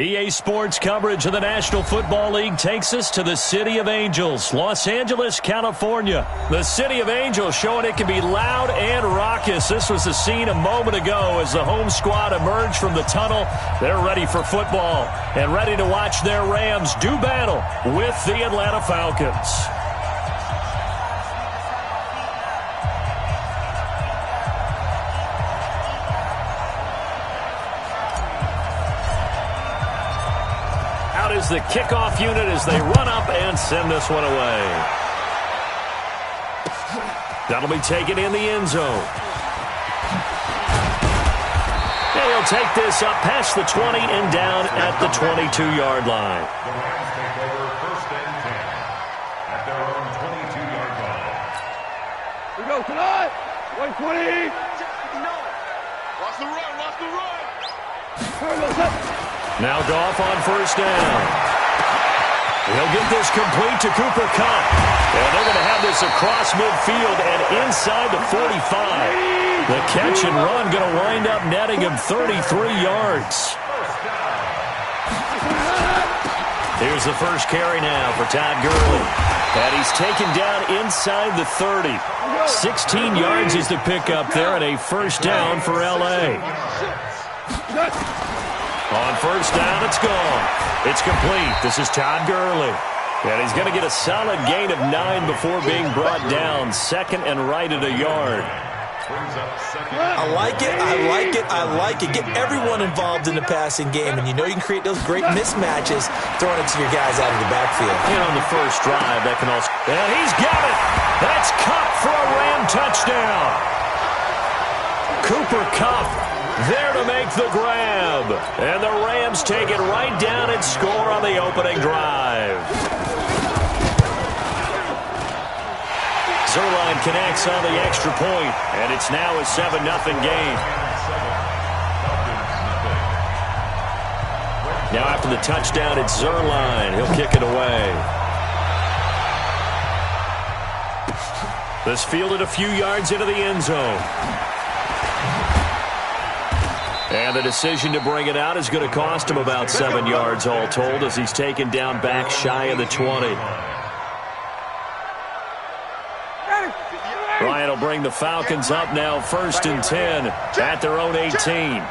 EA Sports coverage of the National Football League takes us to the City of Angels, Los Angeles, California. The City of Angels showing it can be loud and raucous. This was the scene a moment ago as the home squad emerged from the tunnel. They're ready for football and ready to watch their Rams do battle with the Atlanta Falcons. Is the kickoff unit as they run up and send this one away. That'll be taken in the end zone. And he'll take this up past the 20 and down at the 22-yard line. The Rams take over first and 10 at their own 22-yard line. We go tonight. 120. Watch the run. Watch the run. Now Goff on first down. He'll get this complete to Cooper Kupp. And they're going to have this across midfield and inside the 45. The catch and run going to wind up netting him 33 yards. Here's the first carry now for Todd Gurley. And he's taken down inside the 30. 16 yards is the pickup there and a first down for L.A. On first down, it's gone. It's complete. This is Todd Gurley. And he's going to get a solid gain of 9 before being brought down. Second and right at a yard. I like it. I like it. I like it. Get everyone involved in the passing game. And you know you can create those great mismatches throwing it to your guys out of the backfield. And on the first drive, that can also... And he's got it. That's Kupp for a Ram touchdown. Cooper Kupp there to make the grab. And the Rams take it right down and score on the opening drive. Zerline connects on the extra point, and it's now a 7-0 game. Now after the touchdown, it's Zerline. He'll kick it away. This fielded a few yards into the end zone. And the decision to bring it out is going to cost him about 7 yards all told as he's taken down back shy of the 20. Ryan will bring the Falcons up now first and 10 at their own 18.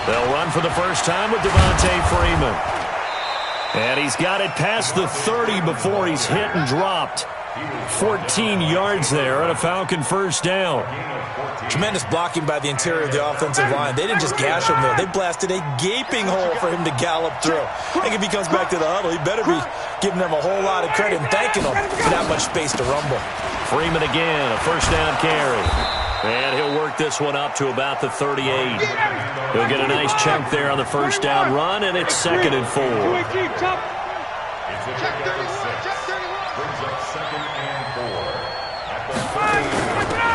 They'll run for the first time with Devontae Freeman. And he's got it past the 30 before he's hit and dropped. 14 yards there and a Falcon first down. Tremendous blocking by the interior of the offensive line. They didn't just gash him, though. They blasted a gaping hole for him to gallop through. I think if he comes back to the huddle, he better be giving them a whole lot of credit and thanking them for that much space to rumble. Freeman again, a first down carry. And he'll work this one up to about the 38. He'll get a nice chunk there on the first down run, and it's 2nd and 4.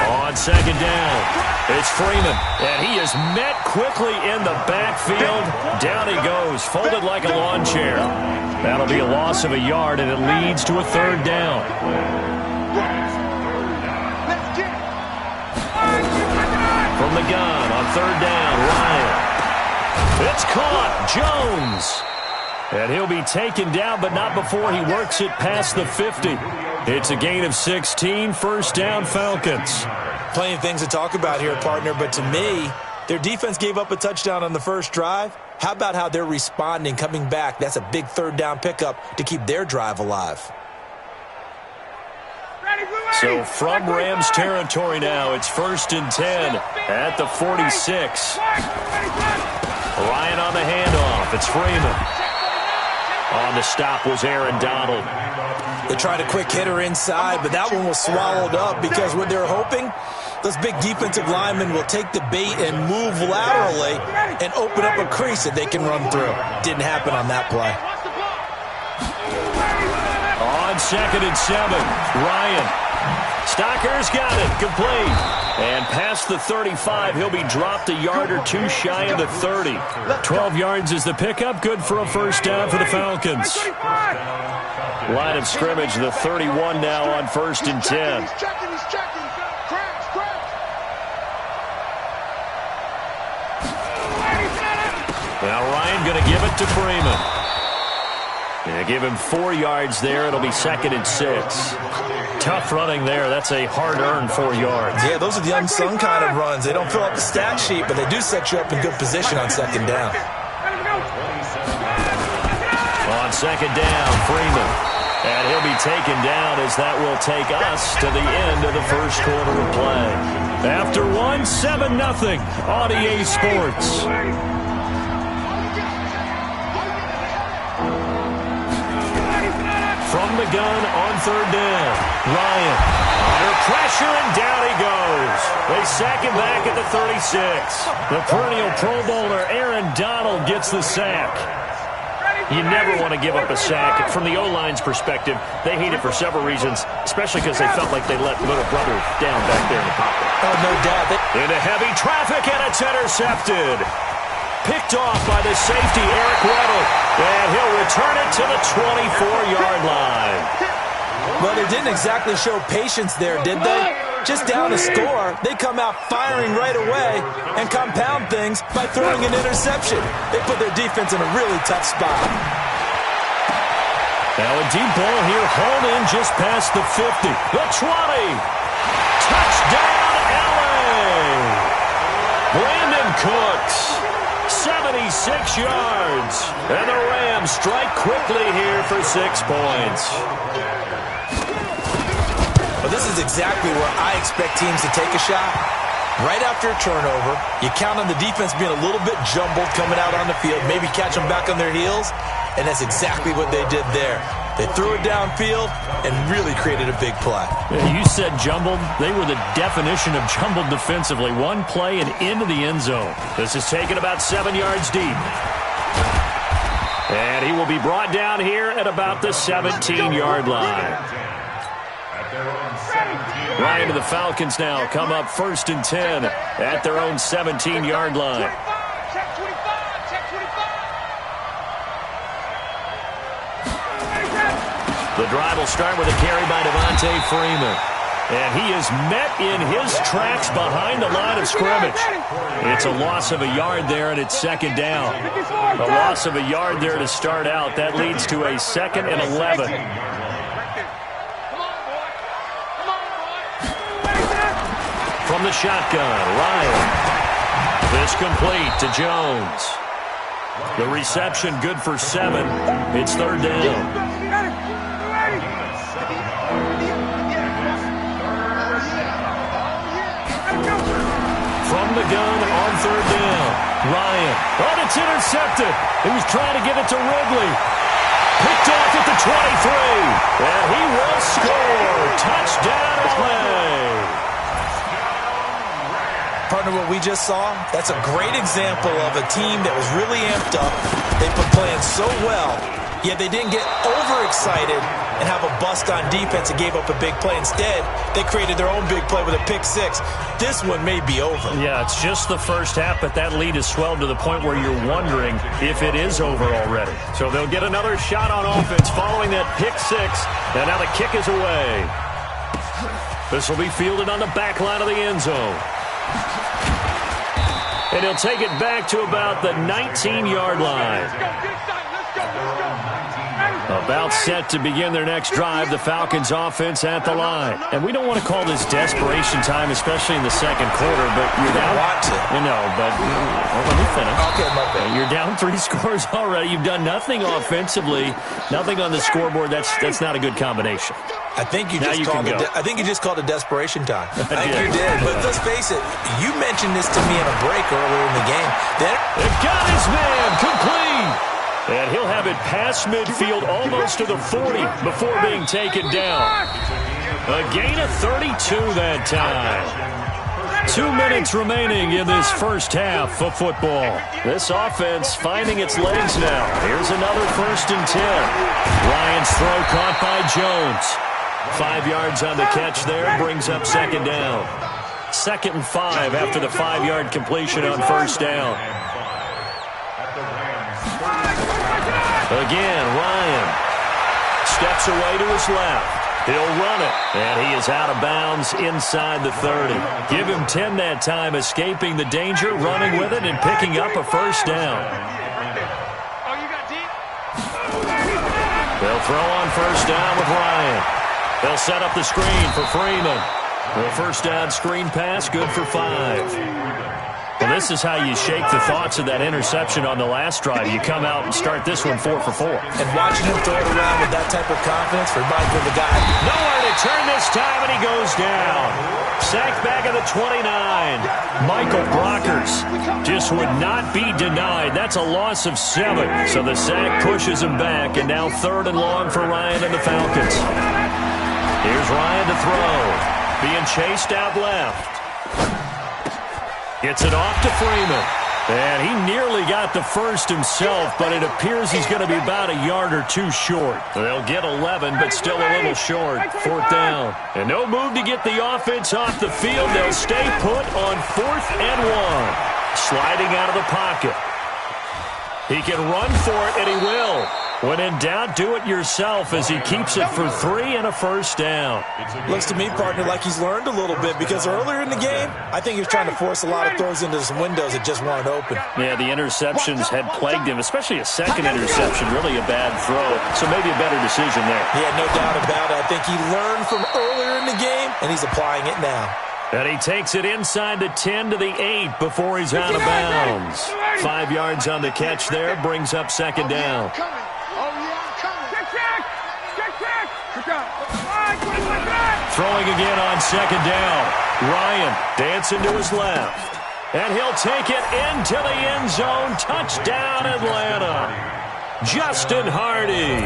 On second down, it's Freeman, and he is met quickly in the backfield. Down he goes, folded like a lawn chair. That'll be a loss of a yard, and it leads to a 3rd down. From the gun on 3rd down, Ryan. It's caught, Jones. And he'll be taken down, but not before he works it past the 50. It's a gain of 16, first down Falcons. Plenty of things to talk about here, partner, but to me, their defense gave up a touchdown on the first drive. How about how they're responding, coming back? That's a big 3rd down pickup to keep their drive alive. So from Rams territory now, it's 1st and 10 at the 46. Ryan on the handoff. It's Freeman. On the stop was Aaron Donald. They tried a quick hitter inside, but that one was swallowed up because what they're hoping, those big defensive linemen will take the bait and move laterally and open up a crease that they can run through. Didn't happen on that play. On 2nd and 7, Ryan. Stocker's got it, complete. And past the 35, he'll be dropped a yard or two shy of the 30. 12 yards is the pickup, good for a first down for the Falcons. Line of scrimmage, the 31 now on 1st and 10. Now Ryan going to give it to Freeman. Yeah, give him 4 yards there. It'll be 2nd and 6. Tough running there. That's a hard-earned 4 yards. Yeah, those are the unsung kind of runs. They don't fill up the stat sheet, but they do set you up in good position on 2nd down. On 2nd down, Freeman. And he'll be taken down as that will take us to the end of the first quarter of play. After 7-0 on EA Sports. From the gun on 3rd down. Ryan under pressure, and down he goes. They sack him back at the 36. The perennial Pro Bowler Aaron Donald gets the sack. You never want to give up a sack. From the O-line's perspective, they hate it for several reasons, especially because they felt like they let little brother down back there in the pocket. Oh, no doubt. Into heavy traffic, and it's intercepted. Picked off by the safety, Eric Weddle. And he'll return it to the 24-yard line. Well, they didn't exactly show patience there, did they? Just down a score, they come out firing right away and compound things by throwing an interception. They put their defense in a really tough spot. Now a deep ball here, hauled in just past the 50. The 20. Touchdown, LA. Brandon Cooks. 76 yards. And the Rams strike quickly here for 6 points. Well, this is exactly where I expect teams to take a shot. Right after a turnover, you count on the defense being a little bit jumbled coming out on the field, maybe catch them back on their heels, and that's exactly what they did there. They threw it downfield and really created a big play. You said jumbled. They were the definition of jumbled defensively. One play and into the end zone. This is taken about 7 yards deep. And he will be brought down here at about the 17-yard line. Ryan to the Falcons now come up 1st and 10 at their own 17-yard line. The drive will start with a carry by Devontae Freeman. And he is met in his tracks behind the line of scrimmage. It's a loss of a yard there, and it's 2nd down. A loss of a yard there to start out. That leads to a 2nd and 11. From the shotgun, Ryan. This complete to Jones. The reception good for 7. It's 3rd down. From the gun on 3rd down. Ryan. Oh, it's intercepted. He was trying to give it to Ridley. Picked off at the 23. And he will score. Touchdown, LA. Partner, what we just saw, that's a great example of a team that was really amped up. They've been playing so well, yet they didn't get overexcited and have a bust on defense and gave up a big play. Instead, they created their own big play with a pick-6. This one may be over. Yeah, it's just the first half, but that lead has swelled to the point where you're wondering if it is over already. So they'll get another shot on offense following that pick-6, and now the kick is away. This will be fielded on the back line of the end zone. And he'll take it back to about the 19-yard line. About set to begin their next drive, the Falcons offense at the line. And we don't want to call this desperation time, especially in the 2nd quarter, but you're down. Let me finish. Okay, my bad. You're down 3 scores already. You've done nothing offensively, nothing on the scoreboard. That's not a good combination. I think you just called it desperation time. I think you did. But let's face it, you mentioned this to me in a break earlier in the game. It got his man complete. And he'll have it past midfield almost to the 40 before being taken down. A gain of 32 that time. 2 minutes remaining in this first half of football. This offense finding its legs now. Here's another 1st and 10. Ryan's throw caught by Jones. 5 yards on the catch there, brings up 2nd down. 2nd and 5 after the 5-yard completion on 1st down. Again, Ryan steps away to his left. He'll run it, and he is out of bounds inside the 30. Give him 10 that time, escaping the danger, running with it, and picking up a 1st down. throw on first down with Ryan. They'll set up the screen for Freeman. The first down screen pass, good for 5. Well, this is how you shake the thoughts of that interception on the last drive. You come out and start this one 4 for 4. And watching him throw it around with that type of confidence reminds me of the guy. Nowhere to turn this time, and he goes down. Sacked back at the 29. Michael Brockers just would not be denied. That's a loss of 7. So the sack pushes him back, and now 3rd and long for Ryan and the Falcons. Here's Ryan to throw. Being chased out left. Gets it off to Freeman. And he nearly got the first himself, but it appears he's going to be about a yard or 2 short. They'll get 11, but still a little short. 4th down. And no move to get the offense off the field. They'll stay put on 4th and 1. Sliding out of the pocket. He can run for it, and he will. When in doubt, do it yourself as he keeps it for 3 and a first down. Looks to me, partner, like he's learned a little bit because earlier in the game, I think he was trying to force a lot of throws into some windows that just weren't open. Yeah, the interceptions had plagued him, especially a second interception, really a bad throw. So maybe a better decision there. Yeah, no doubt about it. I think he learned from earlier in the game, and he's applying it now. And he takes it inside the 10 to the 8 before he's out of bounds. 5 yards on the catch there, brings up 2nd down. Throwing again on 2nd down. Ryan dancing to his left. And he'll take it into the end zone. Touchdown, Atlanta. Justin Hardy.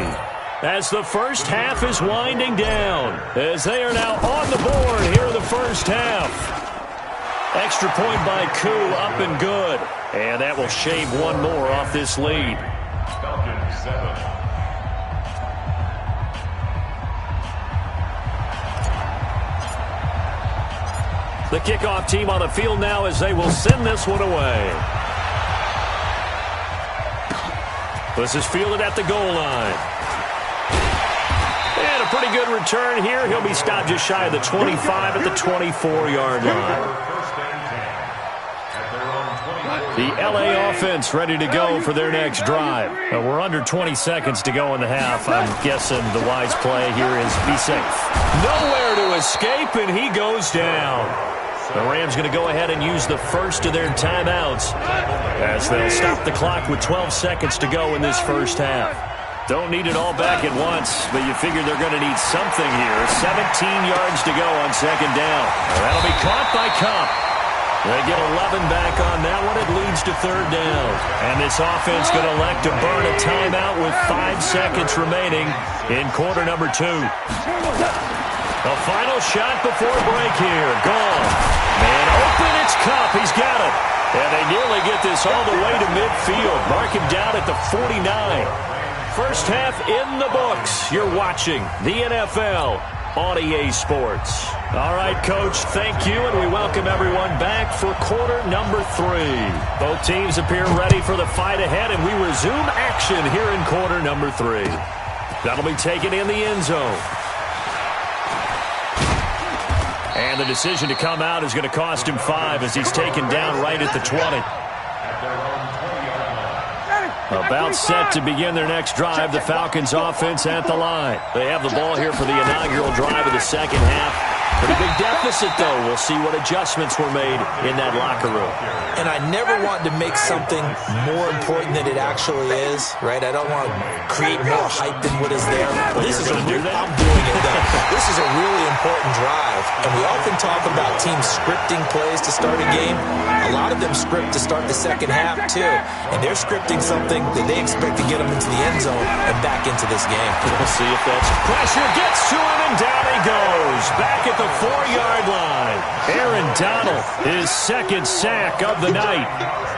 As the first half is winding down. As they are now on the board here in the first half. Extra point by Koo, up and good. And that will shave 1 more off this lead. Falcons 7. The kickoff team on the field now as they will send this one away. This is fielded at the goal line. And a pretty good return here. He'll be stopped just shy of the 25 at the 24-yard line. The LA offense ready to go for their next drive. We're under 20 seconds to go in the half. I'm guessing the wise play here is be safe. Nowhere to escape, and he goes down. The Rams going to go ahead and use the first of their timeouts as they'll stop the clock with 12 seconds to go in this first half. Don't need it all back at once, but you figure they're going to need something here. 17 yards to go on 2nd down. That'll be caught by Cup. They get 11 back on that one. It leads to 3rd down. And this offense going to elect to burn a timeout with 5 seconds remaining in quarter number 2. A final shot before break here. Gone. Man open, it's Cup. He's got it. And they nearly get this all the way to midfield. Mark him down at the 49. First half in the books. You're watching the NFL on EA Sports. All right, Coach, thank you, and we welcome everyone back for quarter number 3. Both teams appear ready for the fight ahead, and we resume action here in quarter number 3. That'll be taken in the end zone. And the decision to come out is going to cost him 5 as he's taken down right at the 20. About set to begin their next drive, the Falcons offense at the line. They have the ball here for the inaugural drive of the second half. Pretty big deficit, though. We'll see what adjustments were made in that locker room. And I never want to make something more important than it actually is, right? I don't want to create more hype than what is there. But this is I'm doing it, though. This is a really important drive. And we often talk about teams scripting plays to start a game. A lot of them script to start the second half, too. And they're scripting something that they expect to get them into the end zone and back into this game. We'll see if that's pressure gets to him, and down he goes. Back at the 4-yard line. Aaron Donald, his 2nd sack of the night.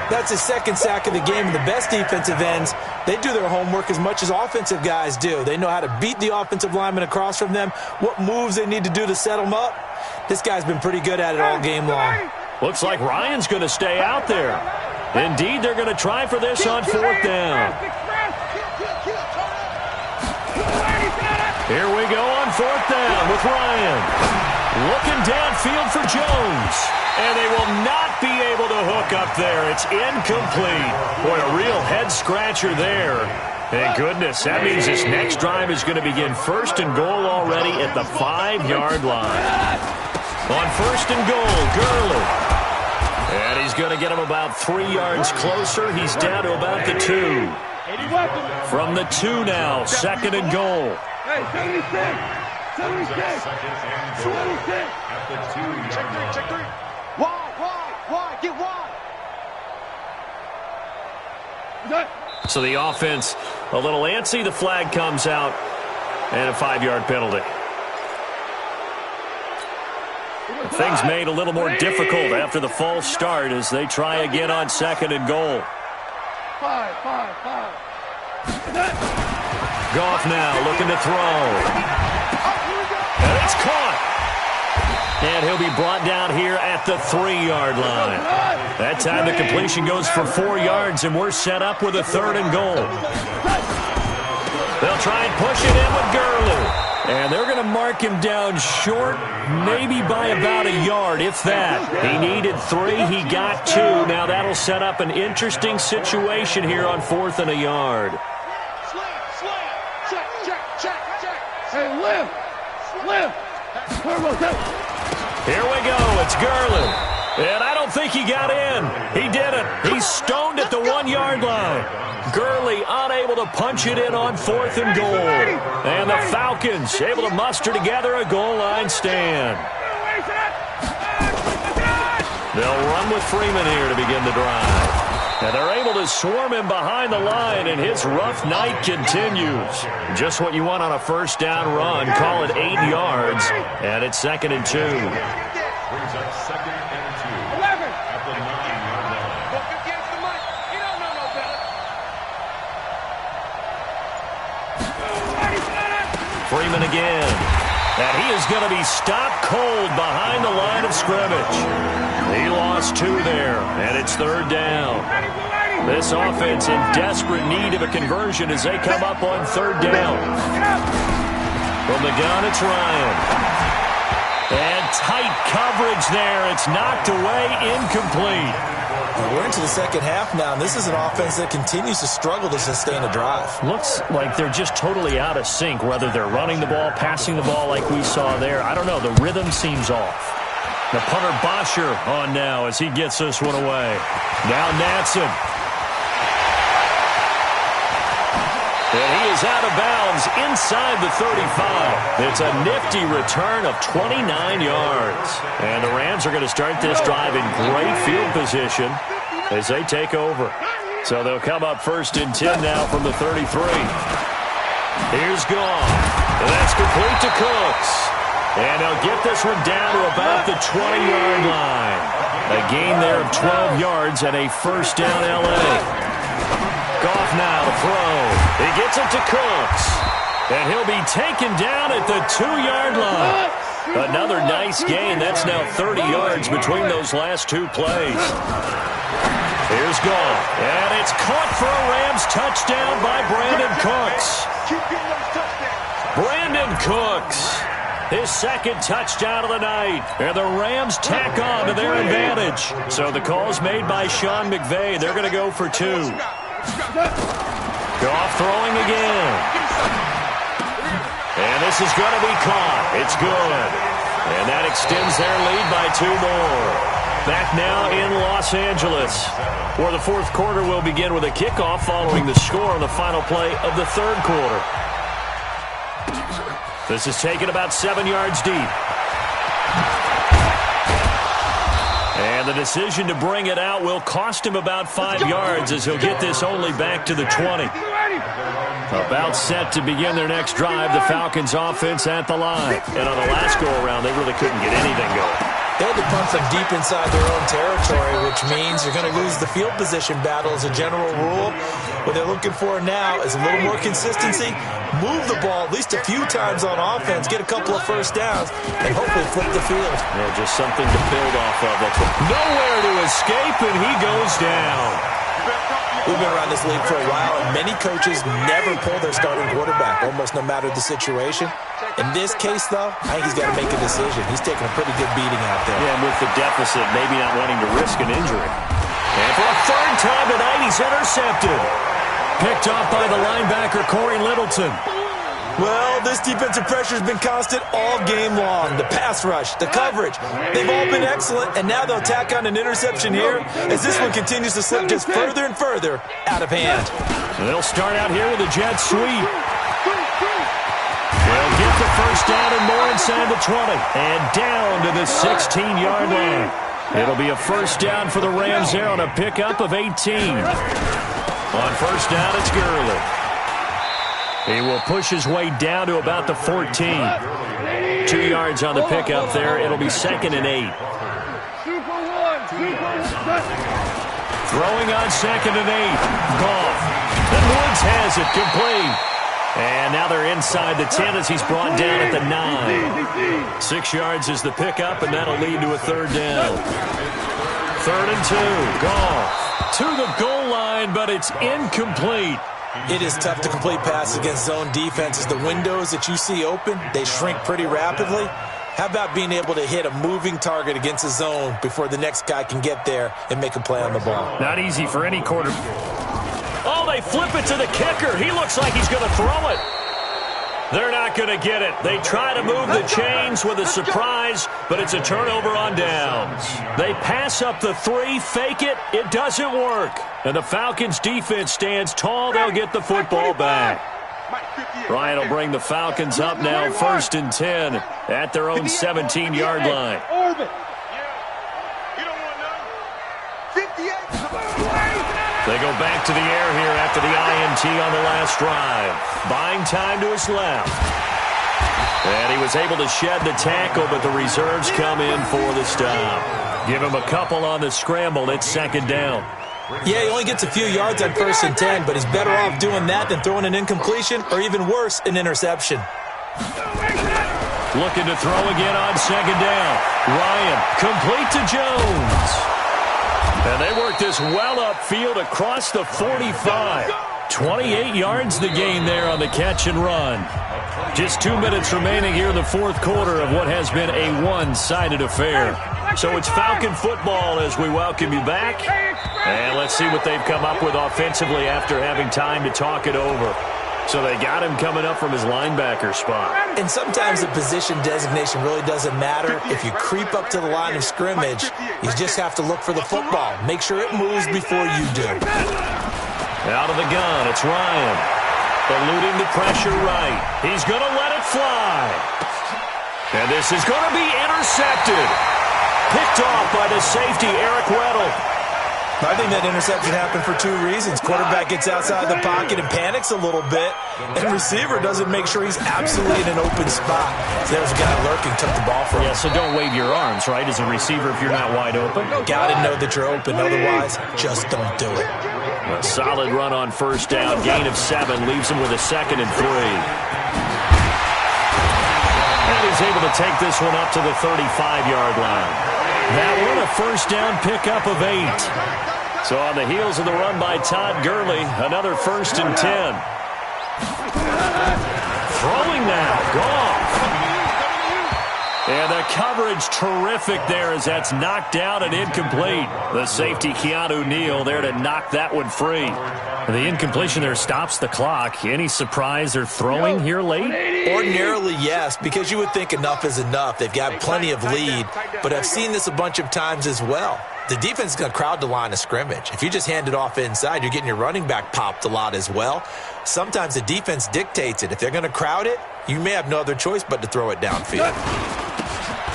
That's his 2nd sack of the game. And the best defensive ends, they do their homework as much as offensive guys do. They know how to beat the offensive lineman across from them, what moves they need to do to set them up. This guy's been pretty good at it all game long. Looks like Ryan's going to stay out there. Indeed, they're going to try for this on 4th down. Here we go on 4th down with Ryan. Looking downfield for Jones. And they will not be able to hook up there. It's incomplete. Boy, a real head-scratcher there. Thank goodness. That means this next drive is going to begin first and goal already at the 5-yard line. On first and goal, Gurley. And he's going to get him about 3 yards closer. He's down to about the 2. From the 2 now, second and goal. Hey, 76. 76. 76. At the 2-yard line. Check 3. Wide. Get wide. So the offense a little antsy. The flag comes out and a 5-yard penalty. Things made a little more difficult after the false start as they try again on second and goal. 5. Goff now looking to throw. And it's caught. And he'll be brought down here at the 3-yard line. That time the completion goes for 4 yards, and we're set up with a third and goal. They'll try and push it in with Gurley. And they're going to mark him down short, maybe by about a yard, if that. He needed 3. He got 2. Now that'll set up an interesting situation here on 4th and a yard. Hey, lift. Here we go. It's Gurley. And I don't think he got in. He didn't. He's stoned at the 1-yard line. Gurley unable to punch it in on 4th and goal. And the Falcons able to muster together a goal line stand. They'll run with Freeman here to begin the drive. And they're able to swarm him behind the line, and his rough night continues. Just what you want on a first down run. Call it 8 yards, and it's second and 2. Brings up second and 2. 11. At the 9-yard line. Look against the mic. He don't know no better. Freeman again. And he is going to be stopped cold behind the line of scrimmage. He lost 2 there, and it's third down. This offense in desperate need of a conversion as they come up on third down. From the gun, it's Ryan. And tight coverage there. It's knocked away, incomplete. We're into the second half now, and this is an offense that continues to struggle to sustain a drive. Looks like they're just totally out of sync, whether they're running the ball, passing the ball like we saw there. I don't know. The rhythm seems off. The punter Bosher on now as he gets this one away. Now Natson. And he is out of bounds inside the 35. It's a nifty return of 29 yards. And the Rams are going to start this drive in great field position as they take over. So they'll come up first and 10 now from the 33. Here's Goff. And that's complete to Cooks. And they'll get this one down to about the 20-yard line. A gain there of 12 yards and a first down L.A. Goff now to throw. He gets it to Cooks. And he'll be taken down at the 2-yard line. Another nice gain. That's now 30 yards between those last 2 plays. Here's Goff. And it's caught for a Rams touchdown by Brandon Cooks. Brandon Cooks. His second touchdown of the night. And the Rams tack on to their advantage. So the call's made by Sean McVay. They're going to go for 2. Goff throwing again. And this is going to be caught. It's good. And that extends their lead by 2 more. Back now in Los Angeles, where the fourth quarter will begin with a kickoff following the score on the final play of the third quarter. This is taken about 7 yards deep. And the decision to bring it out will cost him about 5 yards as he'll get this only back to the 20. About set to begin their next drive, the Falcons offense at the line. And on the last go-around, they really couldn't get anything going. They had to punt from deep inside their own territory, which means you're going to lose the field position battle as a general rule. What they're looking for now is a little more consistency, move the ball at least a few times on offense, get a couple of first downs, and hopefully flip the field. Yeah, just something to build off of. Nowhere to escape, and he goes down. We've been around this league for a while, and many coaches never pull their starting quarterback, almost no matter the situation. In this case, though, I think he's got to make a decision. He's taking a pretty good beating out there. Yeah, and with the deficit, maybe not wanting to risk an injury. And for a third time tonight, he's intercepted. Picked off by the linebacker, Corey Littleton. Well, this defensive pressure has been constant all game long. The pass rush, the coverage, they've all been excellent, and now they'll tack on an interception here as this one continues to slip just further and further out of hand. They'll start out here with a jet sweep. They'll get the first down and more inside the 20, and down to the 16-yard line. It'll be a first down for the Rams there on a pickup of 18. On first down, it's Gurley. He will push his way down to about the 14. 2 yards on the pickup there. It'll be 2nd and 8. Throwing on 2nd and 8. Goff. And Woods has it complete. And now they're inside the 10 as he's brought down at the 9. 6 yards is the pickup, and that'll lead to a third down. 3rd and 2. Goff to the goal line, but it's incomplete. It is tough to complete passes against zone defenses. The windows that you see open, they shrink pretty rapidly. How about being able to hit a moving target against a zone before the next guy can get there and make a play on the ball? Not easy for any quarter. Oh, they flip it to the kicker. He looks like he's going to throw it. They're not going to get it. They try to move the chains with a surprise, but it's a turnover on downs. They pass up the 3, fake it. It doesn't work. And the Falcons' defense stands tall. They'll get the football back. Ryan will bring the Falcons up now, 1st and 10 at their own 17-yard line. They go back to the air here after the INT on the last drive. Buying time to his left. And he was able to shed the tackle, but the reserves come in for the stop. Give him a couple on the scramble. It's 2nd down. Yeah, he only gets a few yards on 1st and 10, but he's better off doing that than throwing an incompletion or even worse, an interception. Looking to throw again on 2nd down. Ryan, complete to Jones. And they work this well upfield across the 45. 28 yards the gain there on the catch and run. Just 2 minutes remaining here in the 4th quarter of what has been a one-sided affair. So it's Falcon football as we welcome you back. And let's see what they've come up with offensively after having time to talk it over. So they got him coming up from his linebacker spot. And sometimes the position designation really doesn't matter. If you creep up to the line of scrimmage, you just have to look for the football. Make sure it moves before you do. Out of the gun, it's Ryan. Eluding the pressure right. He's going to let it fly. And this is going to be intercepted. Picked off by the safety, Eric Weddle. I think that interception happened for 2 reasons. Quarterback gets outside the pocket and panics a little bit, and receiver doesn't make sure he's absolutely in an open spot. So there's a guy lurking, took the ball from him. Yeah, so don't wave your arms, right, as a receiver if you're not wide open. Got to know that you're open. Otherwise, just don't do it. A solid run on 1st down. Gain of 7 leaves him with a 2nd and 3. And he's able to take this one up to the 35-yard line. That one a 1st down pickup of 8. So on the heels of the run by Todd Gurley, another 1st and 10. Throwing now, Goff. And the coverage terrific there as that's knocked down and incomplete. The safety, Keanu Neal, there to knock that one free. The incompletion there stops the clock. Any surprise they're throwing here late? Ordinarily, yes, because you would think enough is enough. They've got plenty of lead, but I've seen this a bunch of times as well. The defense is going to crowd the line of scrimmage. If you just hand it off inside, you're getting your running back popped a lot as well. Sometimes the defense dictates it. If they're going to crowd it, you may have no other choice but to throw it downfield.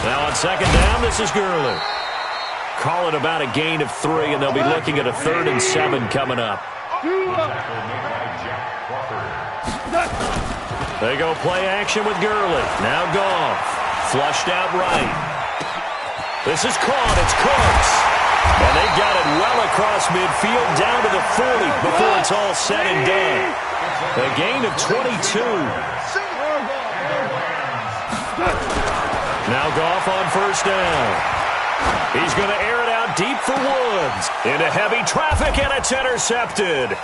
Now on 2nd down, this is Gurley. Call it about a gain of 3, and they'll be looking at a 3rd and 7 coming up. They go play action with Gurley. Now Goff. Flushed out right. This is caught. It's Cooks. And they got it well across midfield down to the 40 before it's all said and done. A gain of 22. Now Goff on 1st down. He's going to air it out deep for Woods. Into heavy traffic, and it's intercepted.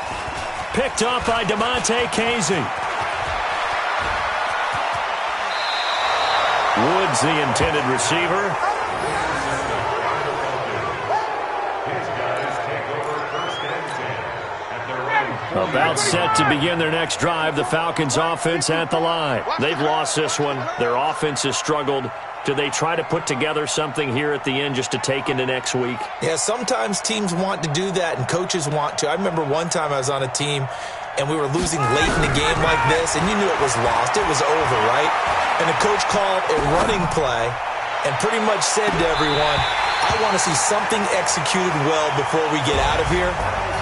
Picked off by Damontae Kazee. Woods, the intended receiver. His guys take over 1st and 10 at their own About set to begin their next drive, the Falcons offense at the line. They've lost this one. Their offense has struggled. Do they try to put together something here at the end just to take into next week? Yeah, sometimes teams want to do that and coaches want to. I remember one time I was on a team and we were losing late in the game like this, and you knew it was lost. It was over, right? And the coach called a running play and pretty much said to everyone, I want to see something executed well before we get out of here.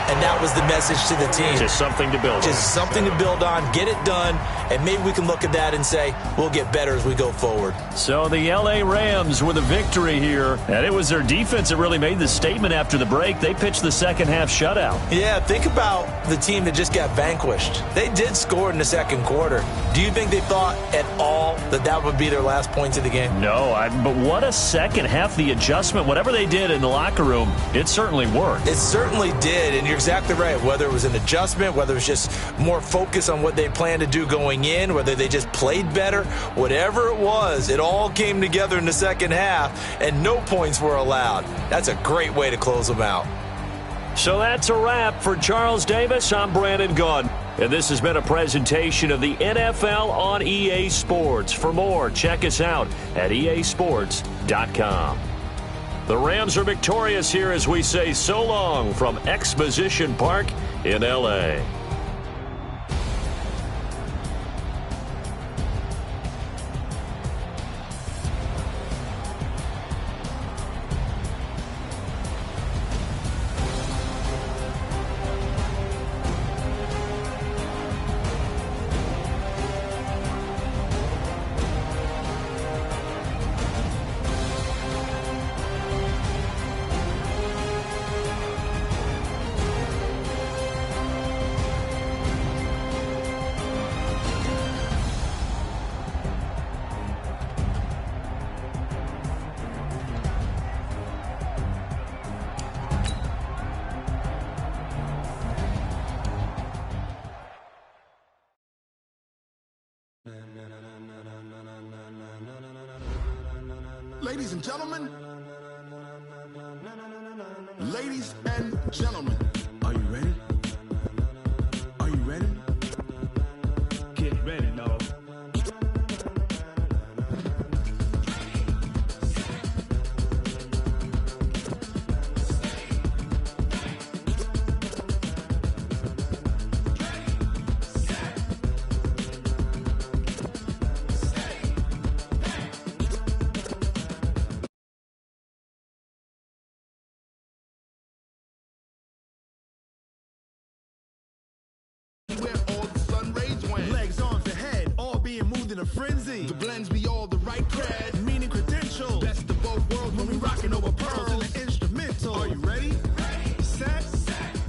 And that was the message to the team. Just something to build on. Just something to build on, get it done, and maybe we can look at that and say, we'll get better as we go forward. So the L.A. Rams with a victory here, and it was their defense that really made the statement after the break. They pitched the second-half shutout. Yeah, think about the team that just got vanquished. They did score in the second quarter. Do you think they thought at all that that would be their last points of the game? No, but what a second half. The adjustment, whatever they did in the locker room, it certainly worked. It certainly did, and you're exactly right. Whether it was an adjustment, whether it was just more focus on what they planned to do going in, whether they just played better, whatever it was, it all came together in the second half, and no points were allowed. That's a great way to close them out. So that's a wrap for Charles Davis. I'm Brandon Gaudin, and this has been a presentation of the NFL on EA Sports. For more, check us out at easports.com. The Rams are victorious here as we say so long from Exposition Park in L.A. Ladies and gentlemen, ladies and gentlemen, are you ready? Are you ready? Get ready, dog. A frenzy. The blends be all the right cred, meaning credentials. Best of both worlds when we rockin' over pearls and the instrumental. Are you ready? Ready. Set.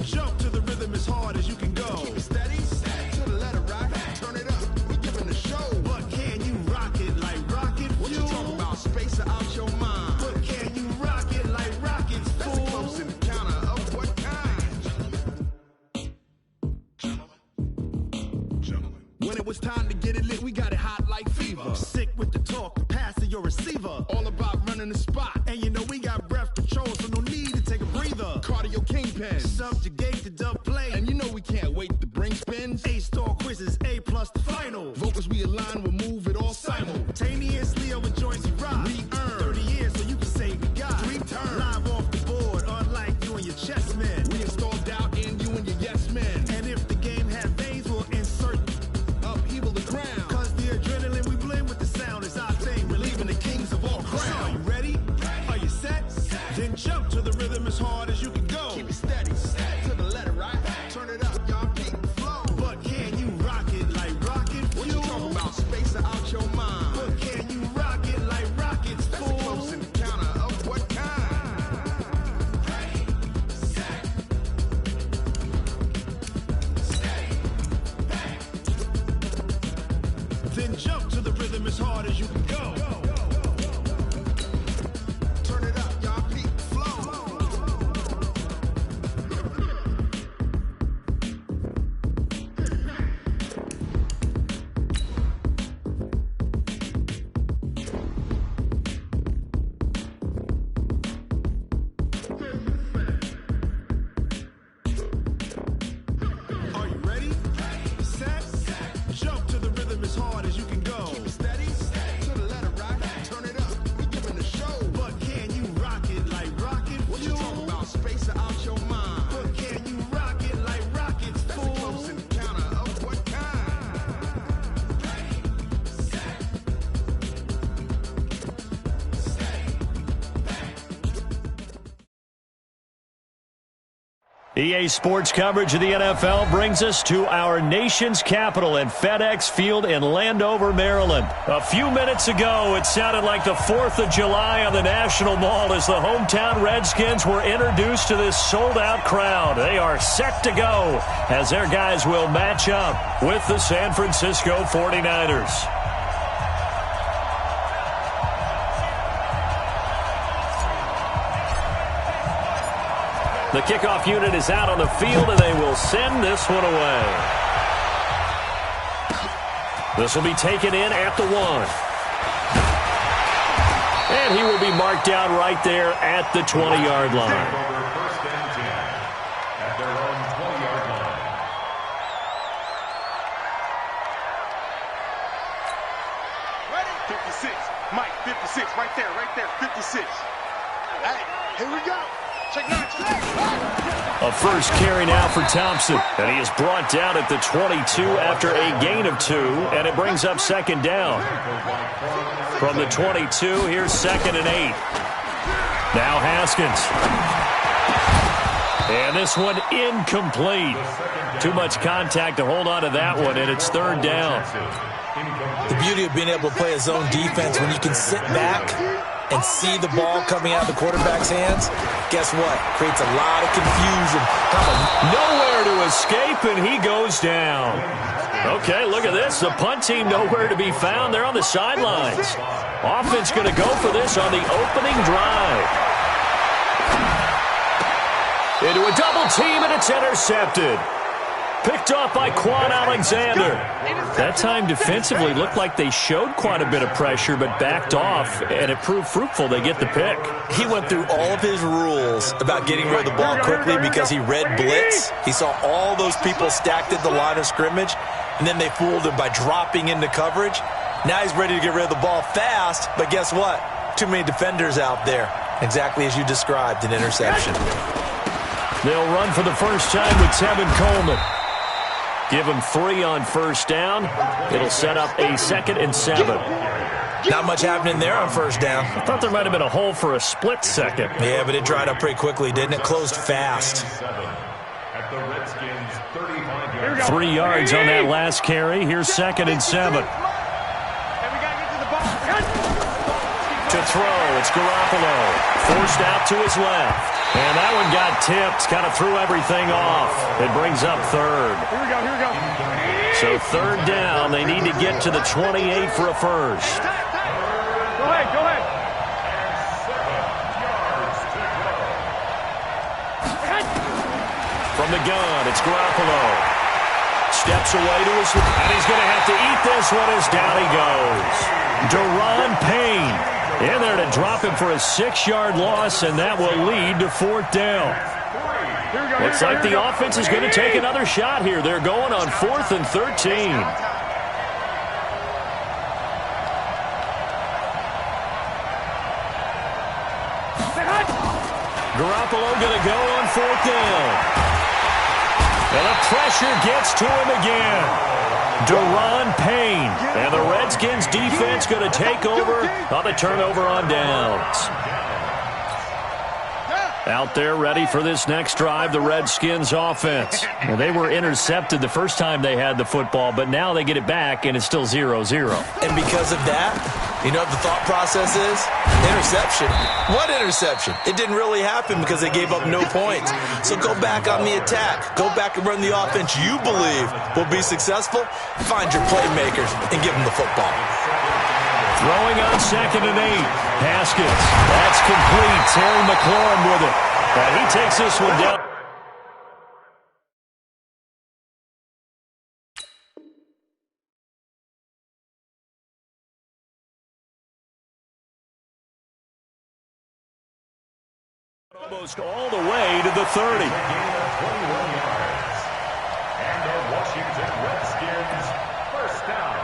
Jump to the rhythm as hard as you can go. Keep it steady. To the letter right. Turn it up. We giving the show. But can you rock it like rocket fuel? What you talking about? Space out your mind. But can you rock it like rockets, fool? That's a close encounter of what kind? Gentlemen. When it was time to get it lit, we got it hot like fever. Sick with the talk, the pass to your receiver. All about running the spot. And you know we got breath control, so no need to take a breather. Cardio kingpin. Subjugate the dub play. And you know we can't wait to bring spins. A-star quizzes, A+ the final. Vocals we align, we'll move it all simultaneously over joints we rock. We earn 30 years so you can say we got 3 turns. Live off the board, unlike you and your chess men. We install doubt in you and your yes men. And if the game had veins, we'll insert upheaval the ground. Cause the adrenaline we blend with the sound is our thing. Relieving the kings of all crowns. So are you ready? Are you set? Then jump to the rhythm as hard as you can go. Keep it steady. To the letter right. Turn it up, y'all keep the flow. But can you rock it like rocket fuel? What you talking about? Space out your mind. But can you rock it like rockets, fool? That's a close encounter of what kind? Ready, set, steady, back. Then jump to the rhythm as hard as you can go. Turn it up, y'all keep the flow. EA Sports coverage of the NFL brings us to our nation's capital at FedEx Field in Landover, Maryland. A few minutes ago, it sounded like the 4th of July on the National Mall as the hometown Redskins were introduced to this sold-out crowd. They are set to go as their guys will match up with the San Francisco 49ers. The kickoff unit is out on the field, and they will send this one away. This will be taken in at the 1. And he will be marked down right there at the 20-yard line. First and 10 at their own 20-yard line. Ready? 56. Mike, 56. Right there. 56. Hey, here we go. Check 9. A first carry now for Thompson, and he is brought down at the 22 after a gain of 2, and it brings up second down. From the 22, here's 2nd and 8. Now Haskins. And this one incomplete. Too much contact to hold on to that one, and it's 3rd down. The beauty of being able to play a zone defense when you can sit back and see the ball coming out of the quarterback's hands, guess what? Creates a lot of confusion. Nowhere to escape, and he goes down. Okay, look at this. The punt team nowhere to be found. They're on the sidelines. Offense going to go for this on the opening drive. Into a double team, and it's intercepted. Picked off by Quan Alexander. That time defensively looked like they showed quite a bit of pressure but backed off, and it proved fruitful. They get the pick. He went through all of his rules about getting rid of the ball quickly because he read blitz. He saw all those people stacked at the line of scrimmage, and then they fooled him by dropping into coverage. Now he's ready to get rid of the ball fast, but guess what? Too many defenders out there. Exactly as you described, an interception. They'll run for the first time with Tevin Coleman. Give him 3 on first down. It'll set up a 2nd and 7. Not much happening there on first down. I thought there might have been a hole for a split second. Yeah, but it dried up pretty quickly, didn't it? Closed fast. At the Redskins' 35-yard 3 yards on that last carry. Here's 2nd and 7. To throw, it's Garoppolo. Forced out to his left. And that one got tipped, kind of threw everything off. It brings up 3rd. Here we go. So 3rd down, they need to get to the 28 for a first. Go ahead. 7 yards to go. From the gun, it's Garoppolo. Steps away to his left, and he's going to have to eat this one as down he goes. Deron Payne in there to drop him for a 6-yard loss, and that will lead to 4th down. Looks like the offense is going to take another shot here. They're going on 4th and 13. Garoppolo going to go on 4th down. And the pressure gets to him again. Deron Payne. And the Redskins defense going to take over on the turnover on downs. Out there ready for this next drive, the Redskins offense. Well, they were intercepted the first time they had the football, but now they get it back, and it's still 0-0. And because of that, you know what the thought process is? Interception. What interception? It didn't really happen because they gave up no points. So go back on the attack. Go back and run the offense you believe will be successful. Find your playmakers and give them the football. Throwing on 2nd and 8. Haskins. That's complete. Terry McLaurin with it. And he takes this one down. Almost all the way to the 30. 21 yards. And the Washington Redskins first down.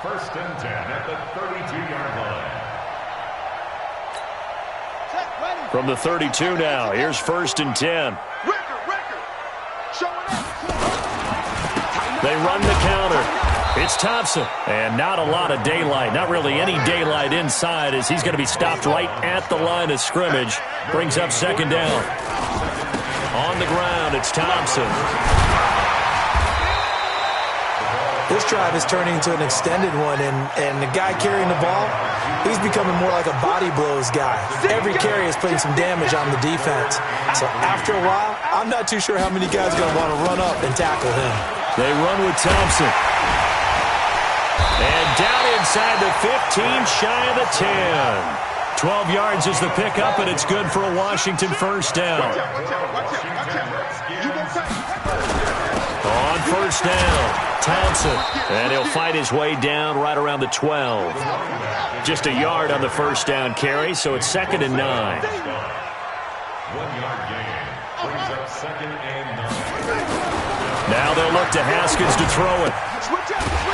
1st and 10 at the 32-yard line. From the 32 now, here's 1st and 10. They run the counter. It's Thompson. And not a lot of daylight, not really any daylight inside as he's going to be stopped right at the line of scrimmage. Brings up 2nd down. On the ground, it's Thompson. This drive is turning into an extended one, and the guy carrying the ball, he's becoming more like a body blows guy. Every carry is putting some damage on the defense. So after a while, I'm not too sure how many guys are going to want to run up and tackle him. They run with Thompson. And down inside the 15, shy of the 10. 12 yards is the pickup, and it's good for a Washington first down. On first down, Thompson. And he'll fight his way down right around the 12. Just a yard on the first down carry, so it's 2nd and 9. 1 yard gain. Brings up 2nd and 9. Now they'll look to Haskins to throw it.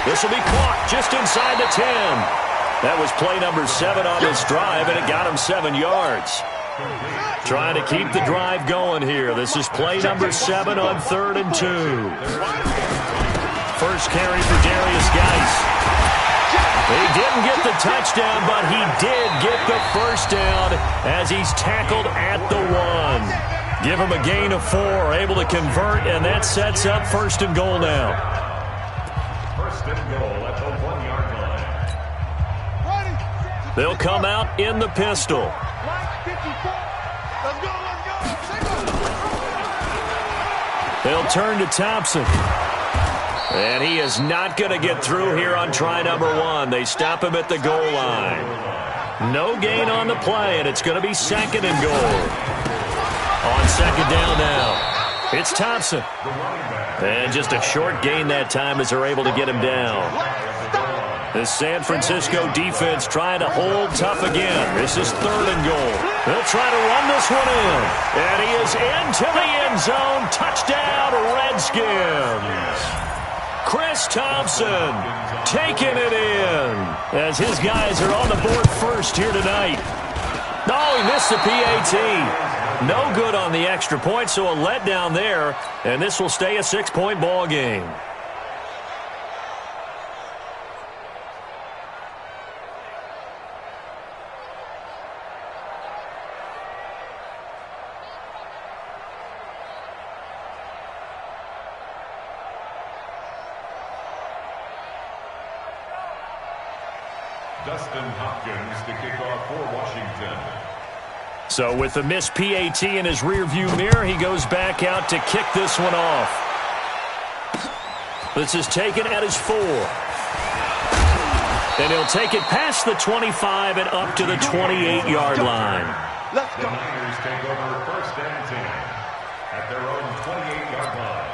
This will be caught just inside the 10. That was play number 7 on this drive, and it got him 7 yards. Trying to keep the drive going here. This is play number 7 on 3rd and 2. First carry for Darius Geis. He didn't get the touchdown, but he did get the first down as he's tackled at the 1. Give him a gain of 4, able to convert, and that sets up 1st and goal now. 1st and goal at the 1 yard line. They'll come out in the pistol. They'll turn to Thompson. And he is not going to get through here on try number 1. They stop him at the goal line. No gain on the play, and it's going to be 2nd and goal. On 2nd down now, it's Thompson. And just a short gain that time as they're able to get him down. The San Francisco defense trying to hold tough again. This is 3rd and goal. They'll try to run this one in. And he is into the end zone. Touchdown, Redskins. Chris Thompson taking it in as his guys are on the board first here tonight. Oh, he missed the PAT. No good on the extra point, so a letdown there. And this will stay a 6-point ball game. Dustin Hopkins to kick off for Washington. So with the missed PAT in his rearview mirror, he goes back out to kick this one off. This is taken at his 4. And he'll take it past the 25 and up to the 28-yard line. The Niners take over 1st and 10 at their own 28-yard line.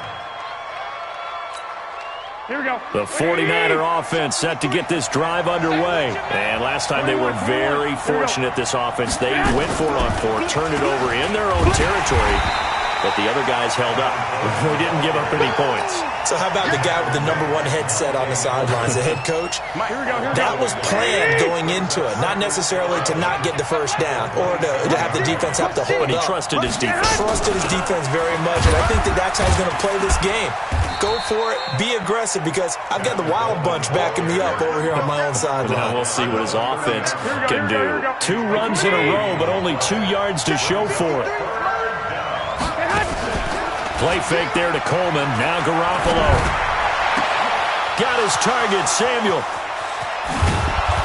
Here we go. The 49er offense set to get this drive underway. And last time they were very fortunate, this offense. They went for it on 4, turned it over in their own territory, but the other guys held up. They didn't give up any points. So how about the guy with the number 1 headset on the sidelines, the head coach? That was planned going into it, not necessarily to not get the first down or to have the defense have to hold up. But he trusted his defense. Trusted his defense very much, and I think that's how he's going to play this game. Go for it, be aggressive, because I've got the wild bunch backing me up over here on my own sideline. Now we'll see what his offense can do. 2 runs in a row, but only 2 yards to show for it. Play fake there to Coleman. Now Garoppolo. Got his target, Samuel.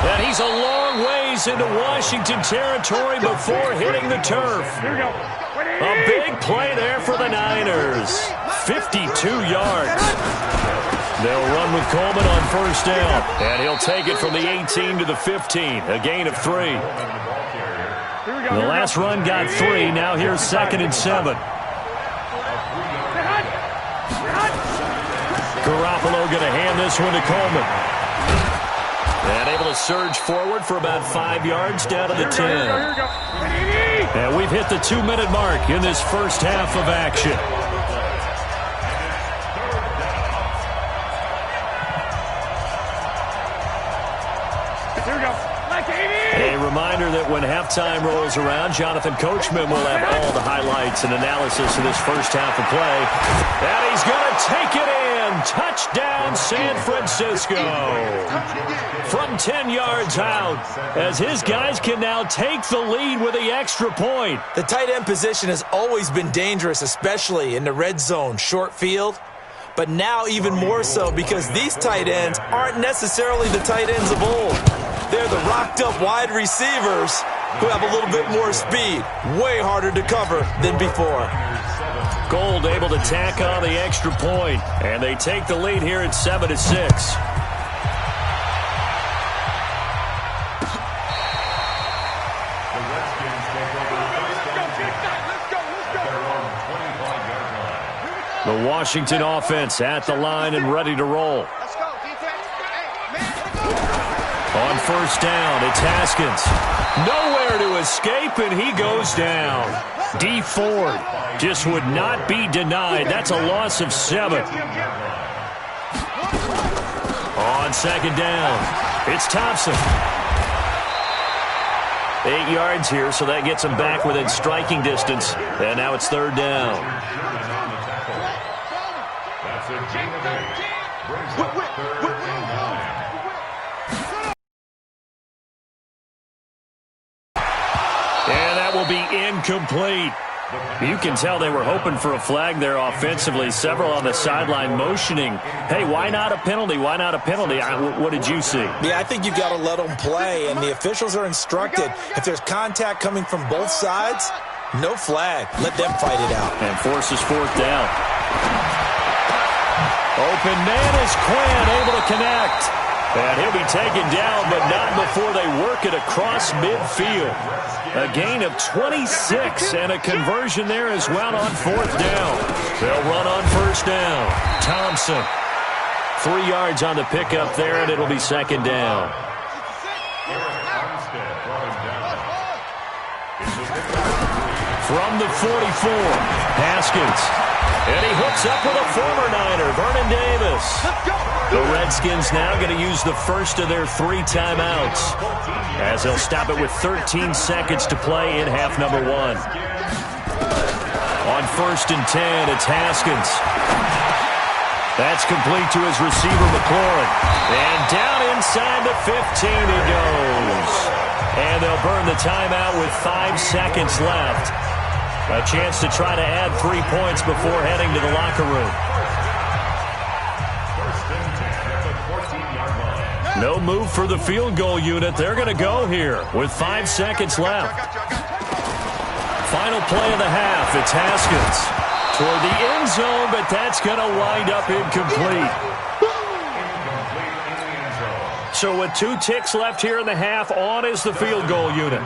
And he's a long ways into Washington territory before hitting the turf. A big play there for the Niners. 52 yards. They'll run with Coleman on first down. And he'll take it from the 18 to the 15. A gain of 3. The last run got 3. Now here's 2nd and 7. Garoppolo going to hand this one to Coleman. And able to surge forward for about 5 yards down to the 10. And we've hit the 2-minute mark in this first half of action. A reminder that when halftime rolls around. Jonathan Coachman will have all the highlights and analysis of this first half of play. And he's going to take it in. Touchdown, San Francisco. From 10 yards out, as his guys can now take the lead with the extra point. The tight end position has always been dangerous, especially in the red zone, short field. But now even more so because these tight ends aren't necessarily the tight ends of old. They're the rocked-up wide receivers who have a little bit more speed. Way harder to cover than before. Gold able to tack on the extra point, and they take the lead here at 7-6. The Washington offense at the line and ready to roll. On first down, it's Haskins. Nowhere to escape, and he goes down. D. Ford just would not be denied. That's a loss of 7. On second down, it's Thompson. 8 yards here, so that gets him back within striking distance. And now it's third down. And that will be incomplete. You can tell they were hoping for a flag there offensively. Several on the sideline motioning, hey, why not a penalty? Why not a penalty? What did you see? Yeah, I think you've got to let them play, and the officials are instructed. If there's contact coming from both sides, no flag. Let them fight it out. And forces fourth down. Open man is Quinn, able to connect. And he'll be taken down, but not before they work it across midfield. A gain of 26 and a conversion there as well on fourth down. They'll run on first down. Thompson. 3 yards on the pickup there, and it'll be second down. From the 44, Haskins. And he hooks up with a former Niner, Vernon Davis. The Redskins now going to use the first of their 3 timeouts, as they'll stop it with 13 seconds to play in half number 1. On first and 10, it's Haskins. That's complete to his receiver, McLaurin. And down inside the 15 he goes. And they'll burn the timeout with 5 seconds left. A chance to try to add 3 points before heading to the locker room. No move for the field goal unit. They're going to go here with 5 seconds left. Final play of the half. It's Haskins toward the end zone, but that's going to wind up incomplete. So with 2 ticks left here in the half, on is the field goal unit.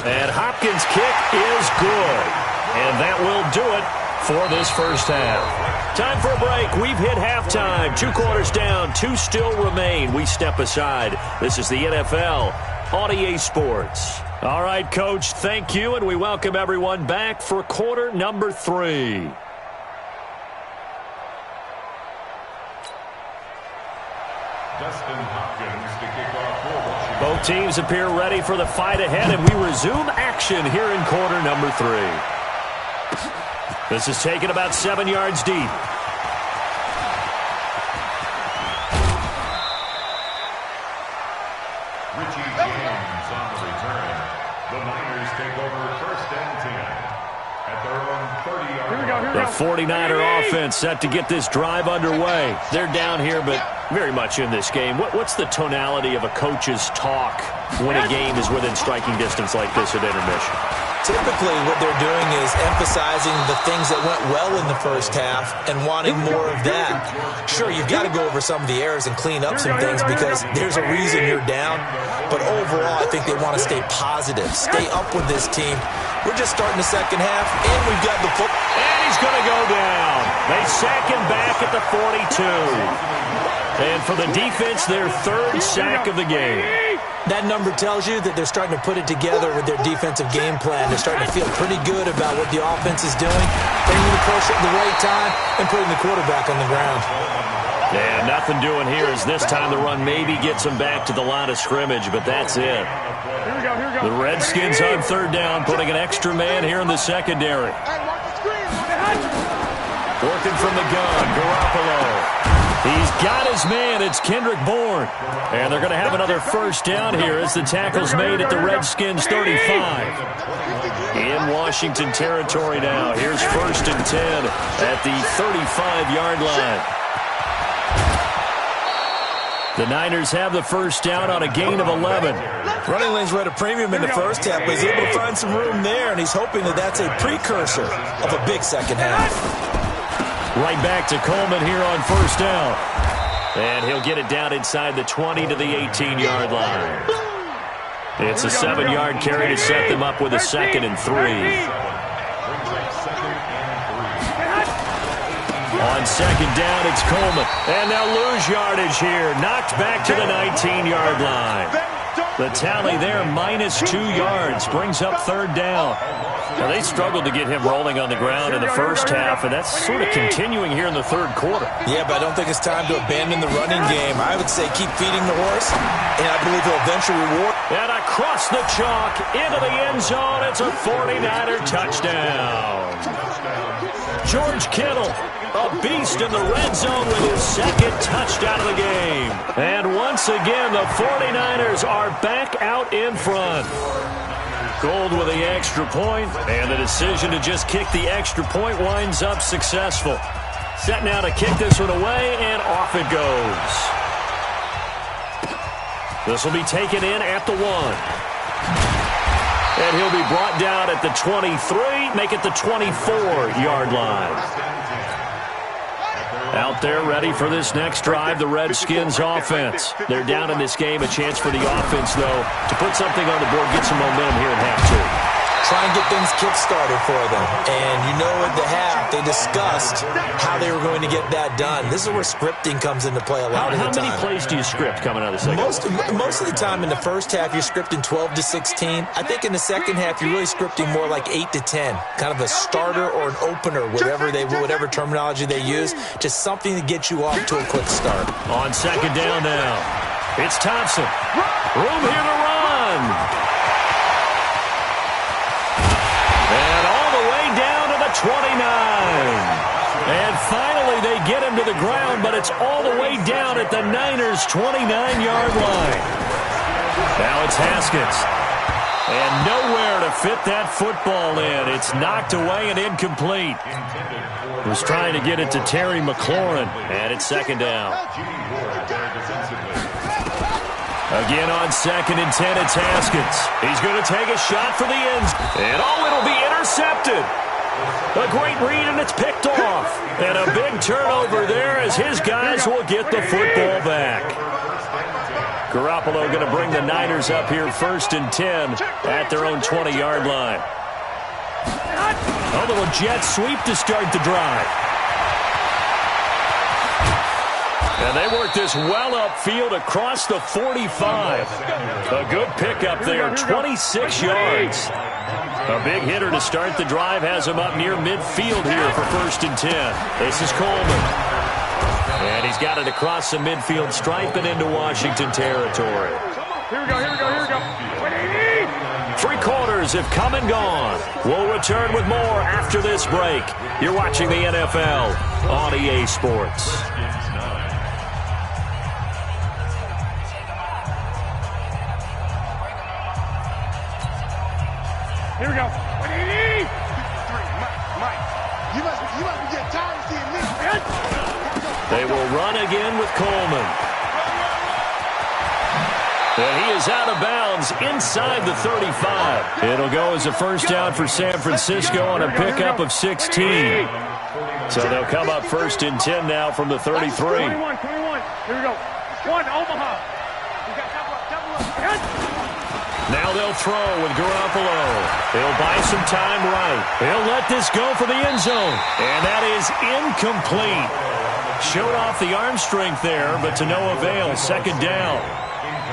And Hopkins' kick is good. And that will do it for this first half. Time for a break. We've hit halftime. 2 quarters down. 2 still remain. We step aside. This is the NFL on EA Sports. All right, Coach, thank you. And we welcome everyone back for quarter number 3. Both teams appear ready for the fight ahead, and we resume action here in quarter number 3. This is taken about 7 yards deep. Richie James on the return. The Niners take over first and 10 at their own 30-yard line. The 49er offense set to get this drive underway. They're down here, but very much in this game. What's the tonality of a coach's talk when a game is within striking distance like this at intermission? Typically, what they're doing is emphasizing the things that went well in the first half and wanting more of that. Sure, you've got to go over some of the errors and clean up some things because there's a reason you're down. But overall, I think they want to stay positive, stay up with this team. We're just starting the second half, and we've got the football. And he's going to go down. They sack him back at the 42. And for the defense, their 3rd sack of the game. That number tells you that they're starting to put it together with their defensive game plan. They're starting to feel pretty good about what the offense is doing, bringing the pressure at the right time, and putting the quarterback on the ground. And nothing doing here as this time the run maybe gets him back to the line of scrimmage, but that's it. The Redskins on third down, putting an extra man here in the secondary. Working from the gun, Garoppolo. He's got his man. It's Kendrick Bourne. And they're going to have another first down here as the tackle's made at the Redskins 35. In Washington territory now. Here's 1st and 10 at the 35-yard line. The Niners have the first down on a gain of 11. Running lanes were at a premium in the first half, but he's able to find some room there, and he's hoping that that's a precursor of a big second half. Right back to Coleman here on first down. And he'll get it down inside the 20 to the 18-yard line. It's a 7-yard carry to set them up with a 2nd and 3. On second down, it's Coleman. And they'll lose yardage here. Knocked back to the 19-yard line. The tally there, -2 yards. Brings up third down. Now, they struggled to get him rolling on the ground in the first half, and that's sort of continuing here in the third quarter. Yeah, but I don't think it's time to abandon the running game. I would say keep feeding the horse, and I believe he'll eventually reward. And across the chalk, into the end zone, it's a 49er touchdown. George Kittle, a beast in the red zone with his 2nd touchdown of the game. And once again, the 49ers are back out in front. Gold with the extra point, and the decision to just kick the extra point winds up successful. Set now to kick this one away, and off it goes. This will be taken in at the 1. And he'll be brought down at the 23, make it the 24-yard line. Out there ready for this next drive, the Redskins offense. They're down in this game. A chance for the offense, though, to put something on the board, get some momentum here in half 2. Try and get things kick-started for them. And you know at the half, they discussed how they were going to get that done. This is where scripting comes into play a lot of the time. How many plays do you script coming out of the second? Most of the time in the first half, you're scripting 12 to 16. I think in the second half, you're really scripting more like 8 to 10. Kind of a starter or an opener, whatever terminology they use. Just something to get you off to a quick start. On second down now, it's Thompson. Room here to run. And all the way down to the 29. And finally they get him to the ground, but it's all the way down at the Niners' 29-yard line. Now it's Haskins. And nowhere to fit that football in. It's knocked away and incomplete. Was trying to get it to Terry McLaurin, and it's second down. Again on 2nd and 10, it's Haskins. He's going to take a shot for the end. And it'll be intercepted. A great read, and it's picked off. And a big turnover there as his guys will get the football back. Garoppolo going to bring the Niners up here 1st and 10 at their own 20-yard line. A little jet sweep to start the drive. And they work this well upfield across the 45. A good pickup there, 26 yards. A big hitter to start the drive has him up near midfield here for 1st and 10. This is Coleman. And he's got it across the midfield stripe and into Washington territory. Here we go. 3 quarters have come and gone. We'll return with more after this break. You're watching the NFL on EA Sports. Here we go. Mike, you must be getting tired of seeing me. They will run again with Coleman. And he is out of bounds inside the 35. It'll go as a first down for San Francisco on a pickup of 16. So they'll come up 1st and 10 now from the 33. 21. Here we go. 1, Omaha. Now they'll throw with Garoppolo. He'll buy some time right. He'll let this go for the end zone. And that is incomplete. Showed off the arm strength there, but to no avail. Second down.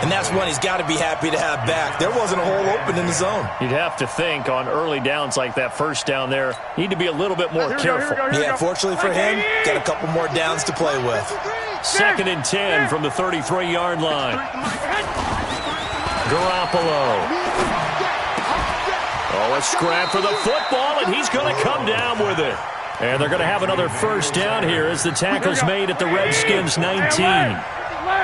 And that's one he's got to be happy to have back. There wasn't a hole open in the zone. You'd have to think on early downs like that first down there, need to be a little bit more careful. Yeah, fortunately for him, got a couple more downs to play with. 2nd and 10 from the 33-yard line. Garoppolo. Oh, a scrap for the football, and he's going to come down with it. And they're going to have another first down here as the tackle's made at the Redskins' 19.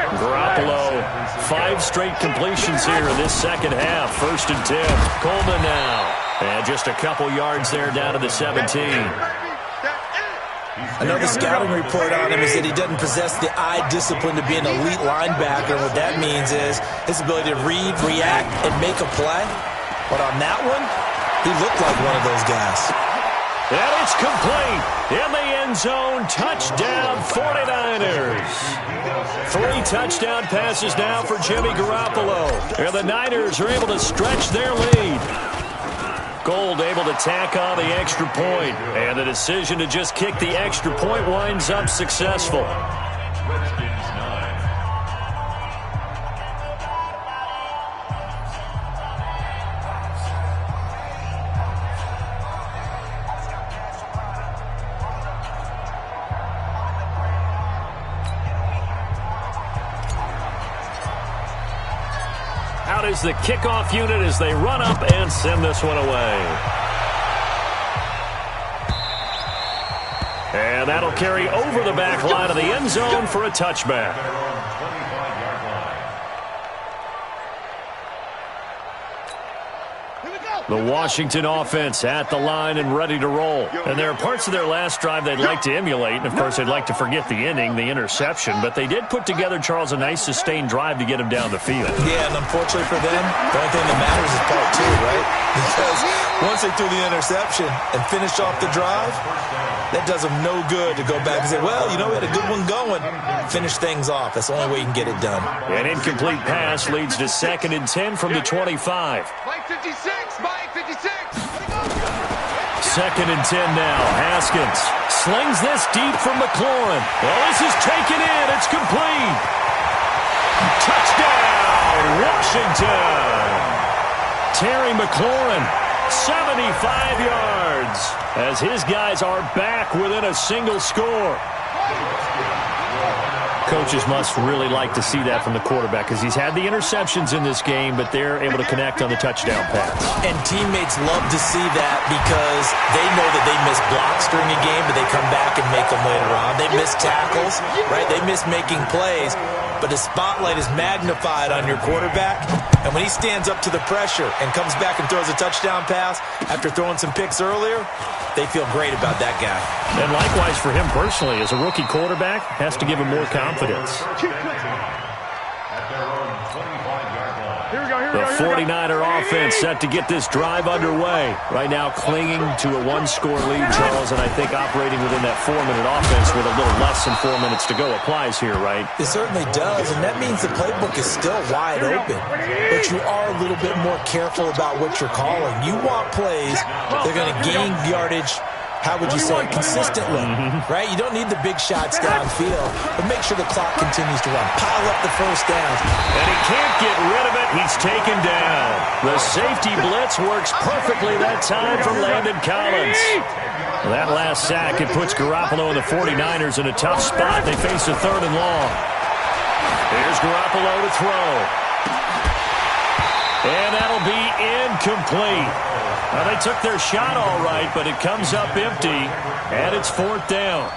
Garoppolo, 5 straight completions here in this second half. 1st and 10. Coleman now. And just a couple yards there down to the 17. Another scouting report on him is that he doesn't possess the eye discipline to be an elite linebacker. And what that means is his ability to read, react, and make a play. But on that one, he looked like one of those guys. And it's complete. In the end zone, touchdown 49ers. 3 touchdown passes now for Jimmy Garoppolo. And the Niners are able to stretch their lead. Gold able to tack on the extra point. And the decision to just kick the extra point winds up successful. Redskins 9. Out is the kickoff unit as they run up and send this one away. And that'll carry over the back line of the end zone for a touchback. The Washington offense at the line and ready to roll. And there are parts of their last drive they'd like to emulate. And, of course, they'd like to forget the inning, the interception. But they did put together, Charles, a nice sustained drive to get him down the field. Yeah, and unfortunately for them, the only thing that matters is part 2, right? Because once they threw the interception and finished off the drive, that does them no good to go back and say, well, you know, we had a good one going. Finish things off. That's the only way you can get it done. An incomplete pass leads to 2nd and 10 from the 25. Mike 56, Mike 56. 2nd and 10 now. Haskins slings this deep from McLaurin. Well, this is taken in. It's complete. Touchdown, Washington. Terry McLaurin, 75 yards, as his guys are back within a single score. Coaches must really like to see that from the quarterback because he's had the interceptions in this game, but they're able to connect on the touchdown pass. And teammates love to see that because they know that they miss blocks during a game, but they come back and make them later on. They miss tackles, right? They miss making plays, but the spotlight is magnified on your quarterback. And when he stands up to the pressure and comes back and throws a touchdown pass after throwing some picks earlier, they feel great about that guy. And likewise for him personally, as a rookie quarterback, has to give him more confidence. The 49er offense set to get this drive underway. Right now clinging to a 1-score lead, Charles, and I think operating within that 4-minute offense with a little less than 4 minutes to go applies here, right? It certainly does, and that means the playbook is still wide open. But you are a little bit more careful about what you're calling. You want plays that are going to gain yardage, how would you say, consistently, right? You don't need the big shots downfield, but make sure the clock continues to run. Pile up the first down. And he can't get rid of it. He's taken down. The safety blitz works perfectly that time for Landon Collins. Well, that last sack, it puts Garoppolo and the 49ers in a tough spot. They face a 3rd and long. Here's Garoppolo to throw. And that'll be incomplete. Well, they took their shot all right, but it comes up empty, and it's 4th down.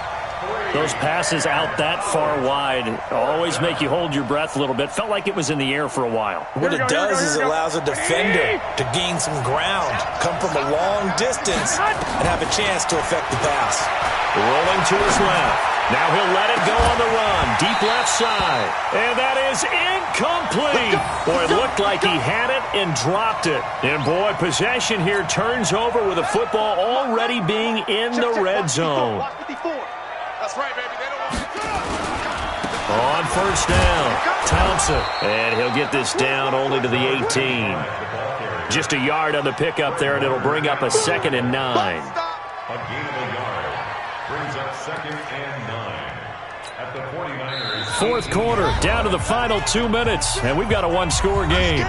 Those passes out that far wide always make you hold your breath a little bit. Felt like it was in the air for a while. What it does is it allows a defender to gain some ground, come from a long distance, and have a chance to affect the pass. Rolling to his left. Now he'll let it go on the run. Deep left side. And that is incomplete. Boy, it looked like he had it and dropped it. And, boy, possession here turns over with the football already being in the red zone. That's right, baby. They don't want to. On 1st down, Thompson. And he'll get this down only to the 18. Just a yard on the pickup there, and it'll bring up a 2nd and 9. A gain of a yard brings up 2nd and 9 at the 49ers. 4th quarter, down to the final 2 minutes, and we've got a 1-score game.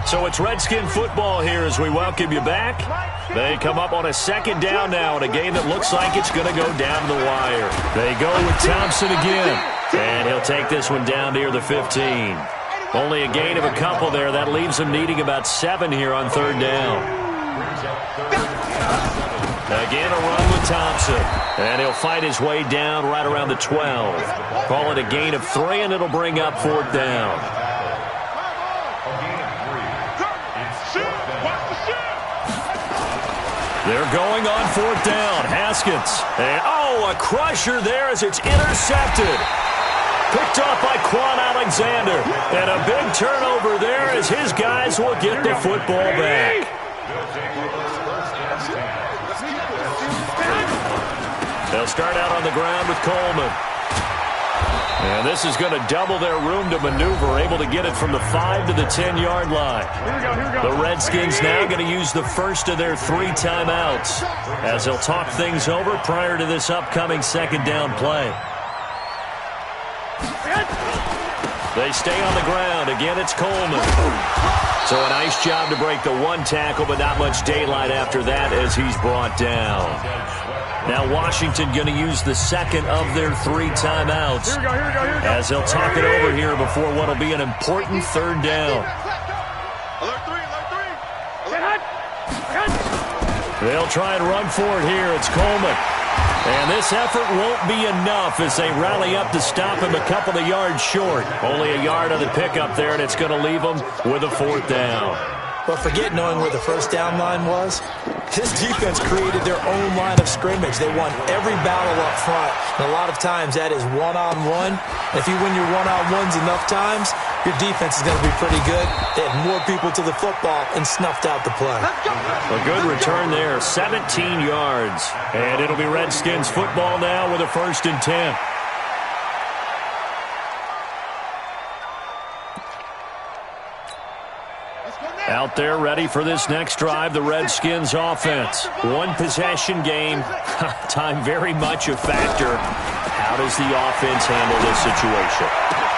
So it's Redskin football here as we welcome you back. They come up on a second down now in a game that looks like it's going to go down the wire. They go with Thompson again, and he'll take this one down near the 15. Only a gain of a couple there. That leaves him needing about 7 here on third down. Again, a run with Thompson, and he'll fight his way down right around the 12. Call it a gain of 3, and it'll bring up fourth down. They're going on fourth down. Haskins. And, a crusher there as it's intercepted. Picked off by Quan Alexander. And a big turnover there as his guys will get the football back. They'll start out on the ground with Coleman. And this is going to double their room to maneuver, able to get it from the 5 to the 10-yard line. The Redskins now going to use the first of their 3 timeouts as they'll talk things over prior to this upcoming second down play. They stay on the ground. Again, it's Coleman. So a nice job to break the 1 tackle, but not much daylight after that as he's brought down. Now Washington going to use the second of their 3 timeouts as they'll talk it over here before what will be an important third down. They'll try and run for it here. It's Coleman. And this effort won't be enough as they rally up to stop him a couple of yards short. Only a yard on the pickup there, and it's going to leave them with a fourth down. But forget knowing where the first down line was. This defense created their own line of scrimmage. They won every battle up front. And a lot of times that is one-on-one. If you win your one-on-ones enough times, your defense is going to be pretty good. They had more people to the football and snuffed out the play. A good return there, 17 yards. And it'll be Redskins football now with a 1st and 10. Out there ready for this next drive, the Redskins offense. 1 possession game. Time very much a factor. How does the offense handle this situation?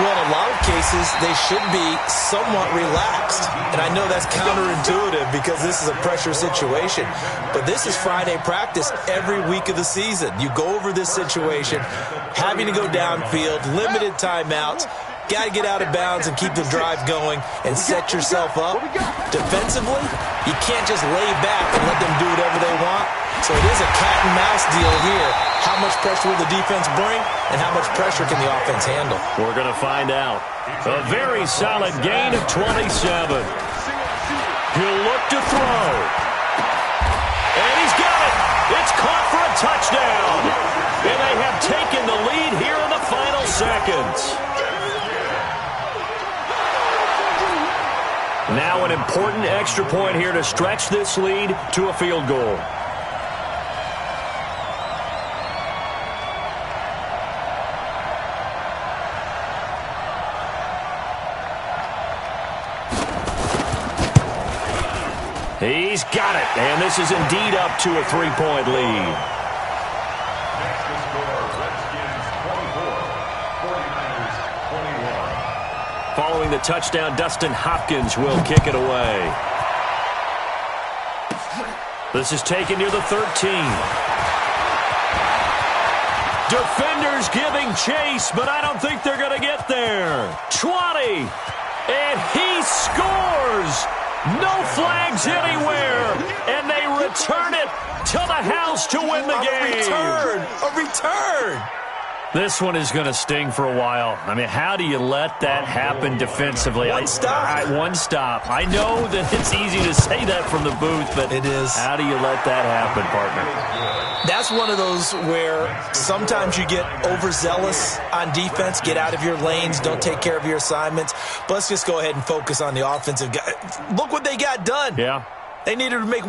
Well, in a lot of cases, they should be somewhat relaxed. And I know that's counterintuitive because this is a pressure situation. But this is Friday practice every week of the season. You go over this situation, having to go downfield, limited timeouts. Got to get out of bounds and keep the drive going and set yourself up. Defensively, you can't just lay back and let them do whatever they want. So it is a cat and mouse deal here. How much pressure will the defense bring and how much pressure can the offense handle? We're going to find out. A very solid gain of 27. He'll look to throw. And he's got it. It's caught for a touchdown. And they have taken the lead here in the final seconds. Now an important extra point here to stretch this lead to a field goal. He's got it, and this is indeed up to a 3-point lead. Following the touchdown, Dustin Hopkins will kick it away. This is taken near the 13. Defenders giving chase, but I don't think they're going to get there. 20, and he scores. No flags anywhere, and they return it to the house to win the game. A return. This one is going to sting for a while. I mean, how do you let that happen defensively? One stop. One stop. I know that it's easy to say that from the booth, but it is. How do you let that happen, partner? That's one of those where sometimes you get overzealous on defense, get out of your lanes, don't take care of your assignments. But let's just go ahead and focus on the offensive guy. Look what they got done. Yeah. They needed to make...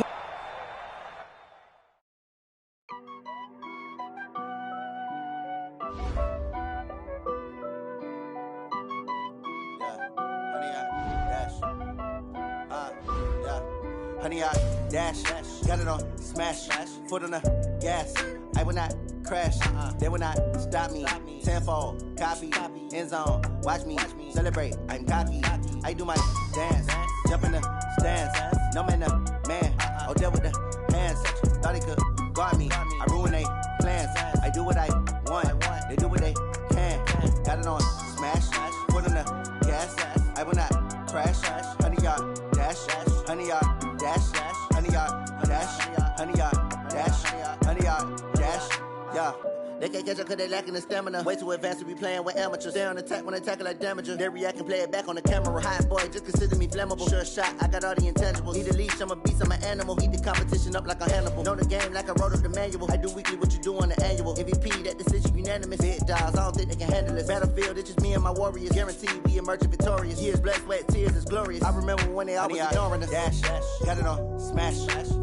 Honey, I dash, got it on, smash, foot on the gas. I will not crash, they will not stop me. Tenfold, copy, end zone, watch me celebrate. I'm cocky, I do my dance. jump in the stands. No man, man. Oh, there with the hands. Thought he could guard me. I ruin they plans. I do what I want. They do what they can. Got it on smash. Foot on the gas. I will not crash. 100-yard dash. 100-yard dash. 100-yard dash. 100-yard dash. 100-yard dash. Yeah. They can't catch up cause they lacking the stamina. Way too advanced to be playing with amateurs. They on attack when they tackle like damager. They react and play it back on the camera. Hot boy, just consider me flammable. Sure shot, I got all the intangibles. Need a leash, I'm a beast, I'm an animal. Eat the competition up like a Hannibal. Know the game like I wrote up the manual. I do weekly what you do on the annual. MVP, that decision unanimous. Big dogs, I don't think they can handle it. Battlefield, it's just me and my warriors. Guaranteed we emerge victorious. Years, blood, sweat, tears, it's glorious. I remember when they always ignoring us. Dash, got it on smash.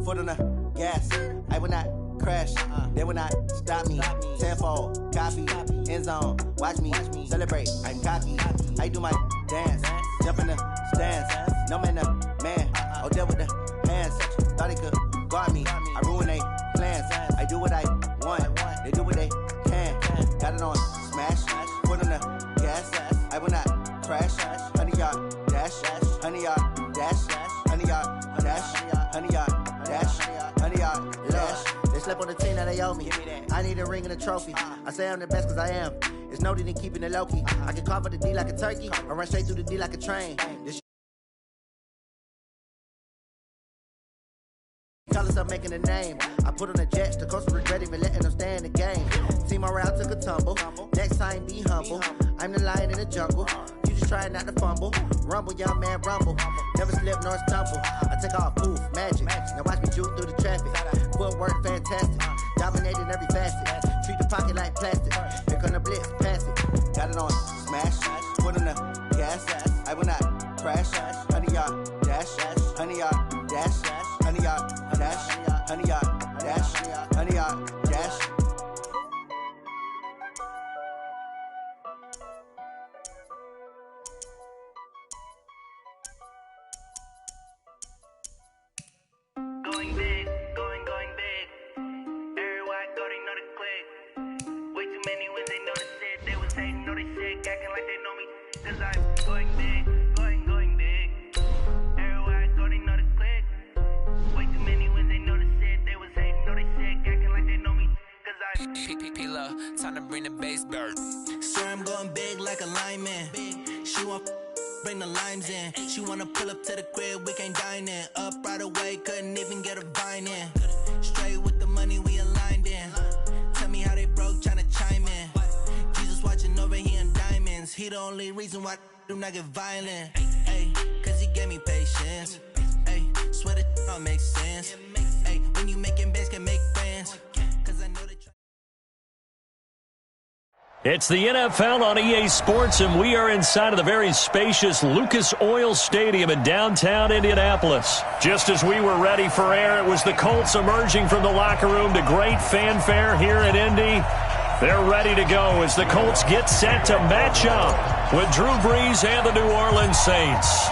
Foot on the gas. I will not crash, they will not stop me. Tenfold, copy, end zone, watch me celebrate. I'm cocky, I do my dance, jump in the stands. No man, man. Oh, there with the hands. Thought he could guard me. I ruin they plans. I do what I want. They do what they can. Got it on smash, foot on the gas. I will not crash. 100-yard dash, 100-yard dash, 100-yard dash, 100-yard dash, 100-yard dash. They slept on the team that they owe me. I need a ring and a trophy. I say I'm the best cause I am. It's noted in keeping it low-key. I can carve up the D like a turkey or run straight through the D like a train. This tell us I'm making a name. I put on the Jets, the coach regret even letting them stay in the game. Team morale took a tumble. Next time be humble. I'm the lion in the jungle. You just try not to fumble. Rumble, young man, rumble. Never slip nor stumble. I take off, poof, magic. Now watch me juke through the traffic. Footwork fantastic. Dominating every facet. Treat the pocket like plastic. Here come the blitz, pass it. Got it on smash. Foot on the gas. I will not crash. 100-yard dash. 100-yard dash. 100-yard dash. 100-yard dash. 100-yard dash. Going big, going big. Everywhere I go, they know the click. Way too many when they know the shit. They was hating, know they shit, acting like they know me. Cause I'm going big, going big. Everywhere I go, they know the click. Way too many when they know the shit. They was hating, know they shit, acting like they know me. Cause I'm P-P-P-Love, time to bring the bass bird. Swear I'm going big like a lineman. She want bring the limes in. She wanna pull up to the crib, we can't dine in. Up right away, couldn't even get a vine in. Straight with the money we aligned in. Tell me how they broke, tryna chime in. Jesus watching over here in diamonds. He the only reason why I do not get violent. Ay, cause he gave me patience. Ay, swear that don't make sense. Ay, when you making bands can make friends. Cause I know they try. It's the NFL on EA Sports, and we are inside of the very spacious Lucas Oil Stadium in downtown Indianapolis. Just as we were ready for air, it was the Colts emerging from the locker room to great fanfare here at Indy. They're ready to go as the Colts get set to match up with Drew Brees and the New Orleans Saints.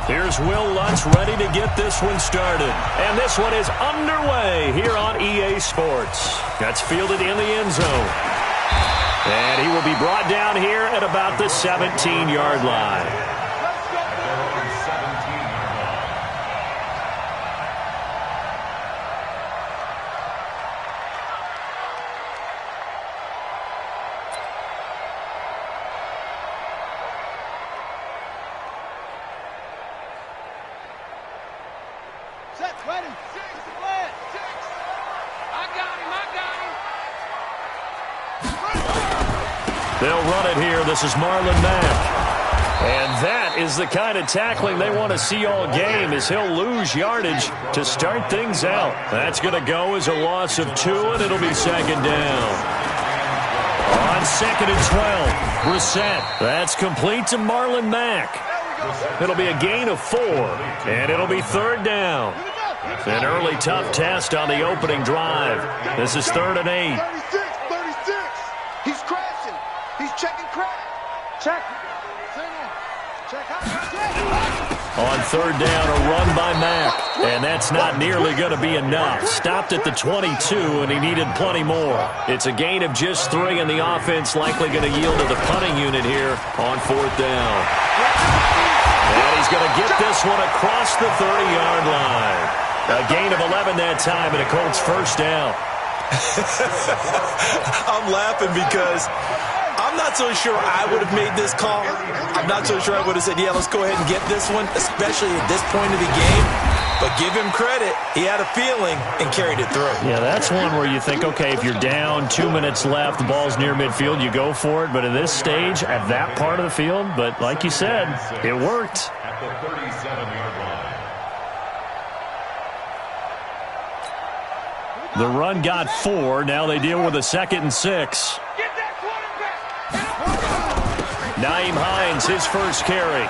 Here's Will Lutz ready to get this one started. And this one is underway here on EA Sports. That's fielded in the end zone. And he will be brought down here at about the 17-yard line. Set, ready, six, split, six. I got him. They'll run it here. This is Marlon Mack. And that is the kind of tackling they want to see all game, as he'll lose yardage to start things out. That's going to go as a loss of 2, and it'll be second down. On 2nd and 12, Brissett. That's complete to Marlon Mack. It'll be a gain of 4, and it'll be 3rd down. An early tough test on the opening drive. This is 3rd and 8. 36. He's crashing. He's checking crash. Check. On 3rd down, a run by Mack. And that's not nearly going to be enough. Stopped at the 22, and he needed plenty more. It's a gain of just 3, and the offense likely going to yield to the punting unit here on 4th down. And he's going to get this one across the 30-yard line. A gain of 11 that time, and a Colts first down. I'm laughing because I'm not so sure I would have made this call. I'm not so sure I would have said, yeah, let's go ahead and get this one, especially at this point of the game. But give him credit. He had a feeling and carried it through. Yeah, that's one where you think, okay, if you're down, 2 minutes left, the ball's near midfield, you go for it. But at this stage, at that part of the field, but like you said, it worked. At the 37-yard line. The run got 4. Now they deal with a 2nd and 6. Nyheim Hines, his first carry.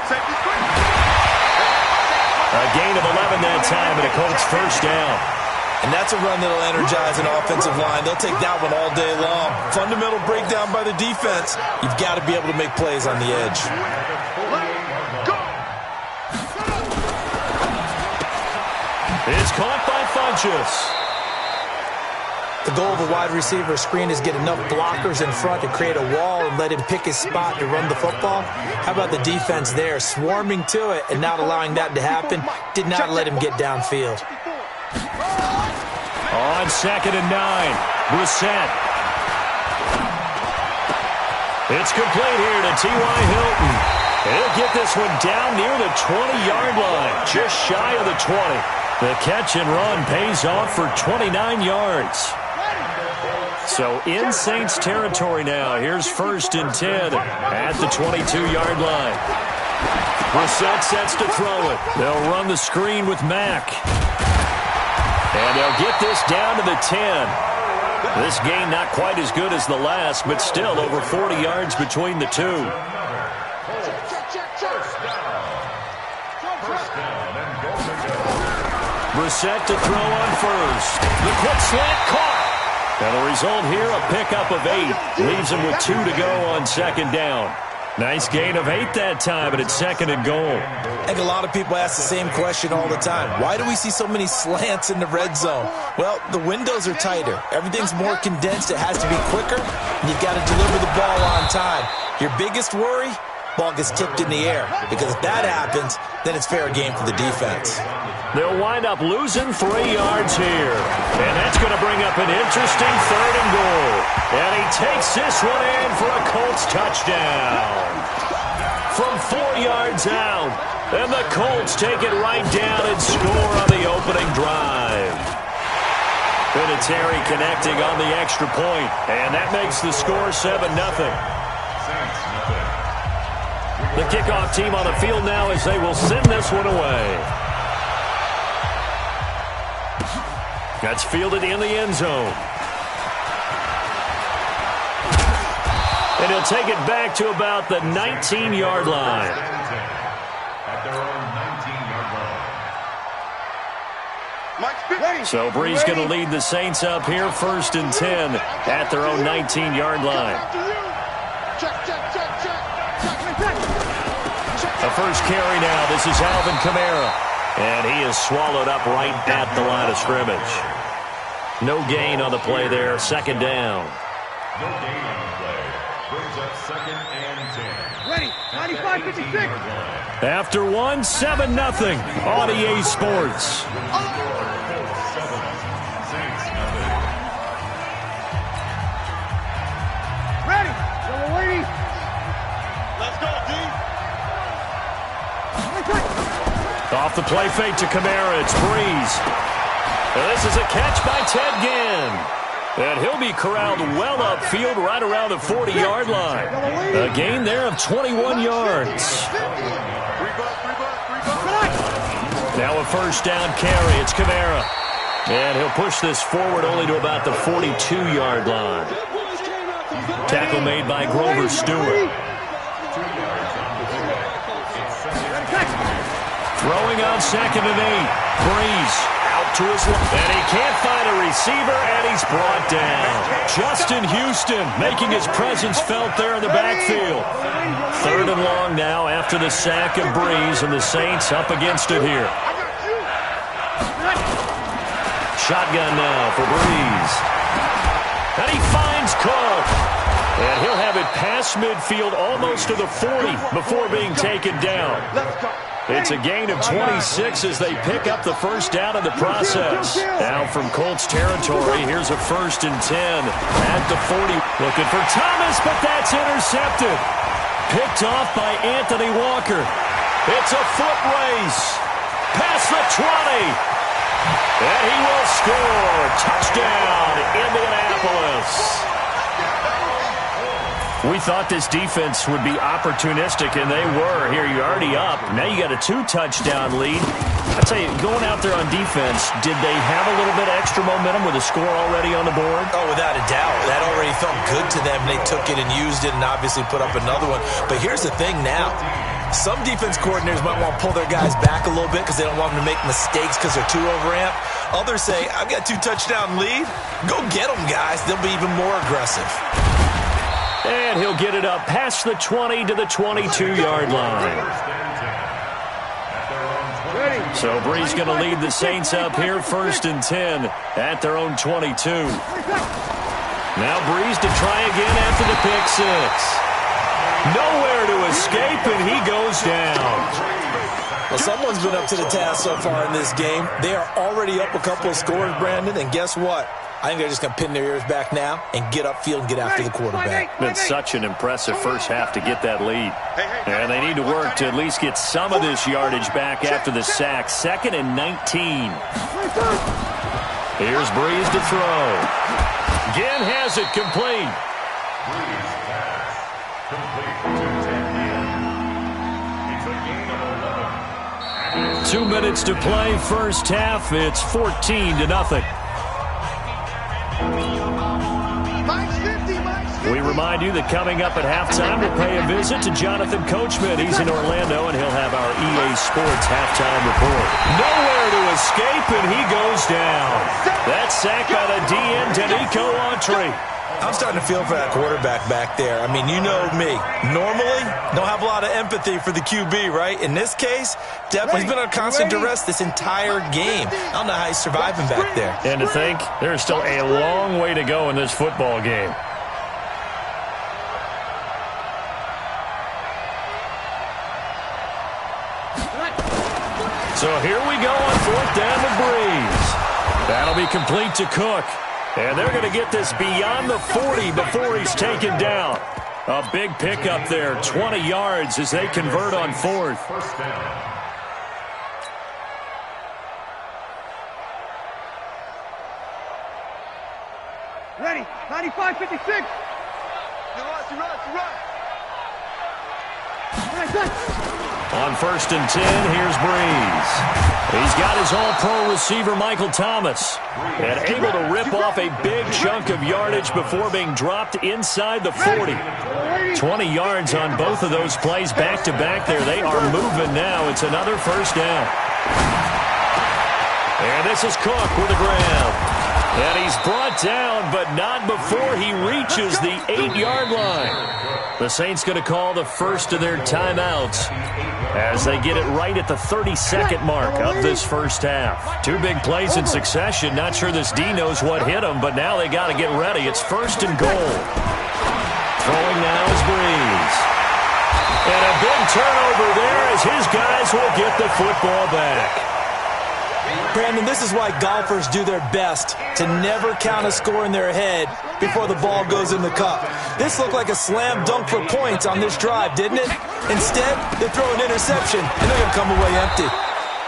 A gain of 11 that time, and a Colts first down. And that's a run that'll energize an offensive line. They'll take that one all day long. Fundamental breakdown by the defense. You've got to be able to make plays on the edge. It's caught by Funchess. The goal of a wide receiver screen is get enough blockers in front to create a wall and let him pick his spot to run the football. How about the defense there, swarming to it and not allowing that to happen? Did not let him get downfield. On 2nd and 9, Brissett. It's complete here to T.Y. Hilton. He'll get this one down near the 20-yard line, just shy of the 20. The catch and run pays off for 29 yards. So in Saints territory now. Here's 1st and 10 at the 22-yard line. Brissett sets to throw it. They'll run the screen with Mack. And they'll get this down to the 10. This game not quite as good as the last, but still over 40 yards between the two. Brissett to throw on 1st. The quick slant caught. And the result here, a pickup of 8. Leaves him with 2 to go on 2nd down. Nice gain of 8 that time, but it's 2nd and goal. I think a lot of people ask the same question all the time. Why do we see so many slants in the red zone? Well, the windows are tighter. Everything's more condensed. It has to be quicker, and you've got to deliver the ball on time. Your biggest worry? Ball gets tipped in the air, because if that happens, then it's fair game for the defense. They'll wind up losing 3 yards here. And that's going to bring up an interesting 3rd and goal. And he takes this one in for a Colts touchdown. From 4 yards out. And the Colts take it right down and score on the opening drive. Vinatieri connecting on the extra point. And that makes the score 7-0. The kickoff team on the field now as they will send this one away. That's fielded in the end zone. And he'll take it back to about the 19-yard line. At their own 19-yard line. So Brees going to lead the Saints up here, 1st and 10 at their own 19-yard line. The first carry now. This is Alvin Kamara. And he is swallowed up right at the line of scrimmage. No gain on the play there. 2nd down. No gain on the play. Brings up 2nd and 10. Ready, 95-56. After 7-0 on EA Sports. Ready, yellow lady. Let's go, D. Off the play fake to Kamara. It's Brees. And this is a catch by Ted Ginn. And he'll be corralled well upfield right around the 40-yard line. A gain there of 21 yards. Now a 1st down carry. It's Kamara. And he'll push this forward only to about the 42-yard line. Tackle made by Grover Stewart. Throwing on 2nd and 8. Brees out to his left. And he can't find a receiver, and he's brought down. Justin Houston making his presence felt there in the backfield. 3rd and long now after the sack of Brees, and the Saints up against it here. Shotgun now for Brees. And he finds Cook. And he'll have it past midfield almost to the 40 before being taken down. It's a gain of 26 as they pick up the first down in the process. Now from Colts territory, here's a 1st and 10 at the 40. Looking for Thomas, but that's intercepted. Picked off by Anthony Walker. It's a foot race. Past the 20. And he will score. Touchdown, Indianapolis. We thought this defense would be opportunistic, and they were. Here, you're already up. Now you got a 2-touchdown lead. I'd say, going out there on defense, did they have a little bit of extra momentum with a score already on the board? Oh, without a doubt. That already felt good to them. They took it and used it and obviously put up another one. But here's the thing now. Some defense coordinators might want to pull their guys back a little bit because they don't want them to make mistakes because they're too overamped. Others say, I've got 2-touchdown lead. Go get them, guys. They'll be even more aggressive. And he'll get it up past the 20 to the 22-yard line. So Brees going to lead the Saints up here, 1st and 10 at their own 22. Now Brees to try again after the pick six. Nowhere to escape, and he goes down. Well, someone's been up to the task so far in this game. They are already up a couple of scores, Brandon, and guess what? I think they're just going to pin their ears back now and get upfield and get after the quarterback. Been such an impressive first half to get that lead. And they need to work to at least get some of this yardage back after the sack. 2nd and 19. Here's Brees to throw. Again has it complete. Brees pass. Complete to 10 2 again. It's a gain of 11. minutes to play, first half. It's 14-0. We remind you that coming up at halftime, we'll pay a visit to Jonathan Coachman. He's in Orlando, and he'll have our EA Sports halftime report. Nowhere to escape, and he goes down. That's sacked by the DN, Danico Autry. I'm starting to feel for that quarterback back there. I mean, you know me. Normally, don't have a lot of empathy for the QB, right? In this case, definitely he's been under constant duress this entire game. I don't know how he's surviving back there. And to think, there's still a long way to go in this football game. So here we go on 4th down to Brees. That'll be complete to Cook. And they're going to get this beyond the 40 before he's taken down. A big pickup there, 20 yards as they convert on 4th. First down. Ready, 95-56. On 1st and 10, here's Brees. He's got his all-pro receiver, Michael Thomas, and able to rip off a big chunk of yardage before being dropped inside the 40. 20 yards on both of those plays back-to-back there. They are moving now. It's another first down. And this is Cook with a grab. And he's brought down, but not before he reaches the 8-yard line. The Saints going to call the first of their timeouts as they get it right at the 32nd mark of this first half. 2 big plays in succession. Not sure this D knows what hit him, but now they got to get ready. It's 1st and goal. Throwing now is Brees. And a big turnover there as his guys will get the football back. Brandon, this is why golfers do their best to never count a score in their head before the ball goes in the cup. This looked like a slam dunk for points on this drive, didn't it? Instead, they throw an interception, and they're going to come away empty.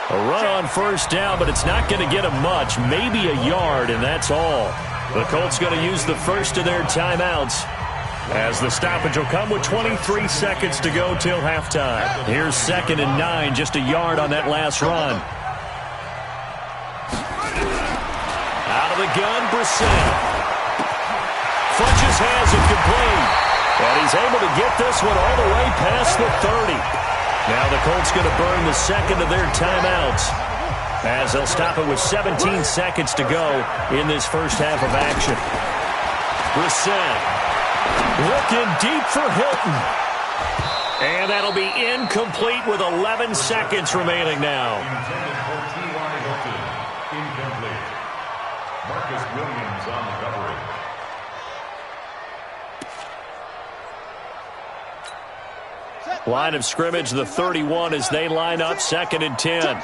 A run on first down, but it's not going to get them much, maybe a yard, and that's all. The Colts going to use the first of their timeouts as the stoppage will come with 23 seconds to go till halftime. Here's 2nd and 9, just a yard on that last run. Out of the gun, Brissett. Funches has it complete. And he's able to get this one all the way past the 30. Now the Colts going to burn the second of their timeouts as they'll stop it with 17 seconds to go in this first half of action. Brissett looking deep for Hilton. And that'll be incomplete with 11 seconds remaining now. Intended for T.Y. Hilton. Incomplete. Marcus Williams on the coverage. Line of scrimmage, the 31 as they line up 2nd and 10.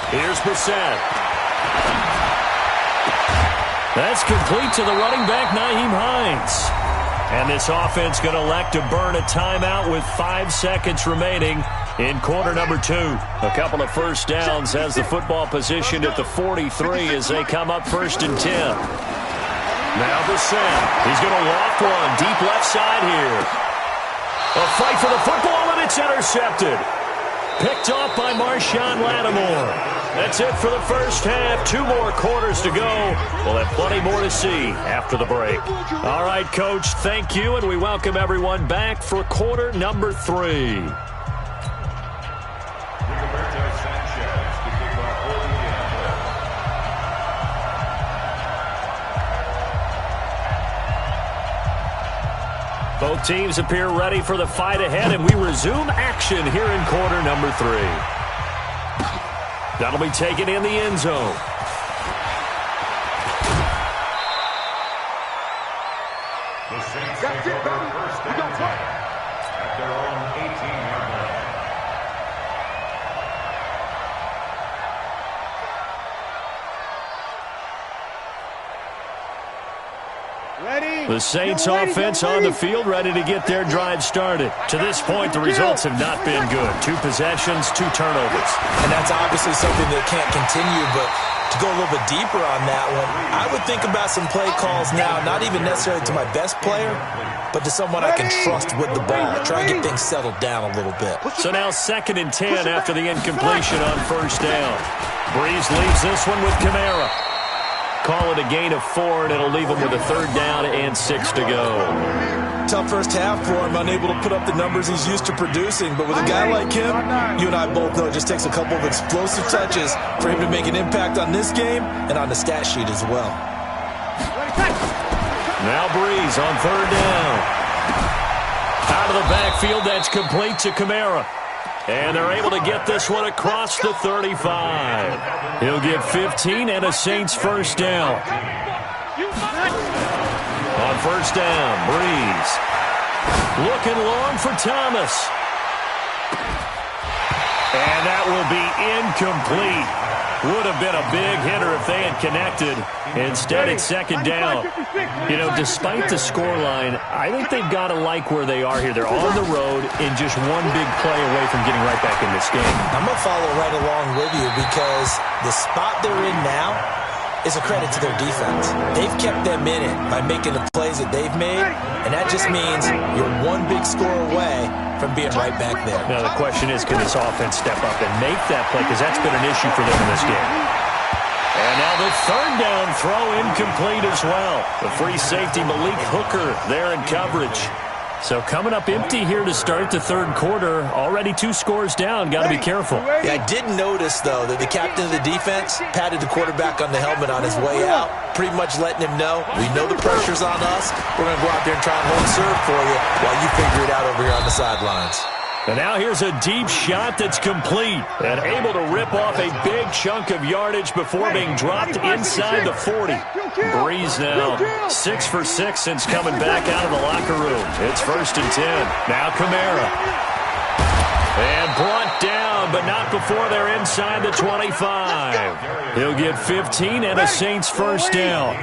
Here's Brissett. That's complete to the running back, Nyheim Hines. And this offense going to elect to burn a timeout with 5 seconds remaining in quarter number 2. A couple of first downs as the football positioned at the 43 as they come up 1st and 10. Now Brissett. He's going to loft one deep left side here. A fight for the football, and it's intercepted. Picked off by Marshawn Lattimore. That's it for the first half. 2 more quarters to go. We'll have plenty more to see after the break. All right, Coach, thank you, and we welcome everyone back for quarter number 3. Both teams appear ready for the fight ahead, and we resume action here in quarter number 3. That'll be taken in the end zone. The Saints take over 1st and 10 at their own 18-yard line. The Saints offense on the field, ready to get their drive started. To this point, the results have not been good. 2 possessions, 2 turnovers. And that's obviously something that can't continue, but to go a little bit deeper on that one, I would think about some play calls now, not even necessarily to my best player, but to someone I can trust with the ball. Try and get things settled down a little bit. So now 2nd and 10 after the incompletion on 1st down. Breeze leaves this one with Kamara. Call it a gain of 4, and it'll leave him with a 3rd down and 6 to go. Tough first half for him, unable to put up the numbers he's used to producing. But with a guy like him, you and I both know it just takes a couple of explosive touches for him to make an impact on this game and on the stat sheet as well. Now Breeze on 3rd down. Out of the backfield, that's complete to Kamara. And they're able to get this one across the 35. He'll get 15 and a Saints 1st down. On 1st down, Breeze. Looking long for Thomas. And that will be incomplete. Would have been a big hitter if they had connected. Instead, it's 2nd down. You know, despite the scoreline, I think they've got to like where they are here. They're on the road and just one big play away from getting right back in this game. I'm going to follow right along with you because the spot they're in now is a credit to their defense. They've kept them in it by making the plays that they've made, and that just means you're one big score away from being right back there. Now the question is, can this offense step up and make that play? Because that's been an issue for them in this game. And now the 3rd down throw incomplete as well. The free safety Malik Hooker there in coverage. So coming up empty here to start the 3rd quarter. Already 2 scores down. Got to be careful. Yeah, I did notice, though, that the captain of the defense patted the quarterback on the helmet on his way out, pretty much letting him know, we know the pressure's on us. We're going to go out there and try and hold serve for you while you figure it out over here on the sidelines. And now here's a deep shot that's complete and able to rip off a big chunk of yardage before being dropped inside the 40. Breeze now 6 for 6 since coming back out of the locker room. It's 1st and 10. Now Kamara. And brought down, but not before they're inside the 25. He'll get 15 and a Saints 1st down.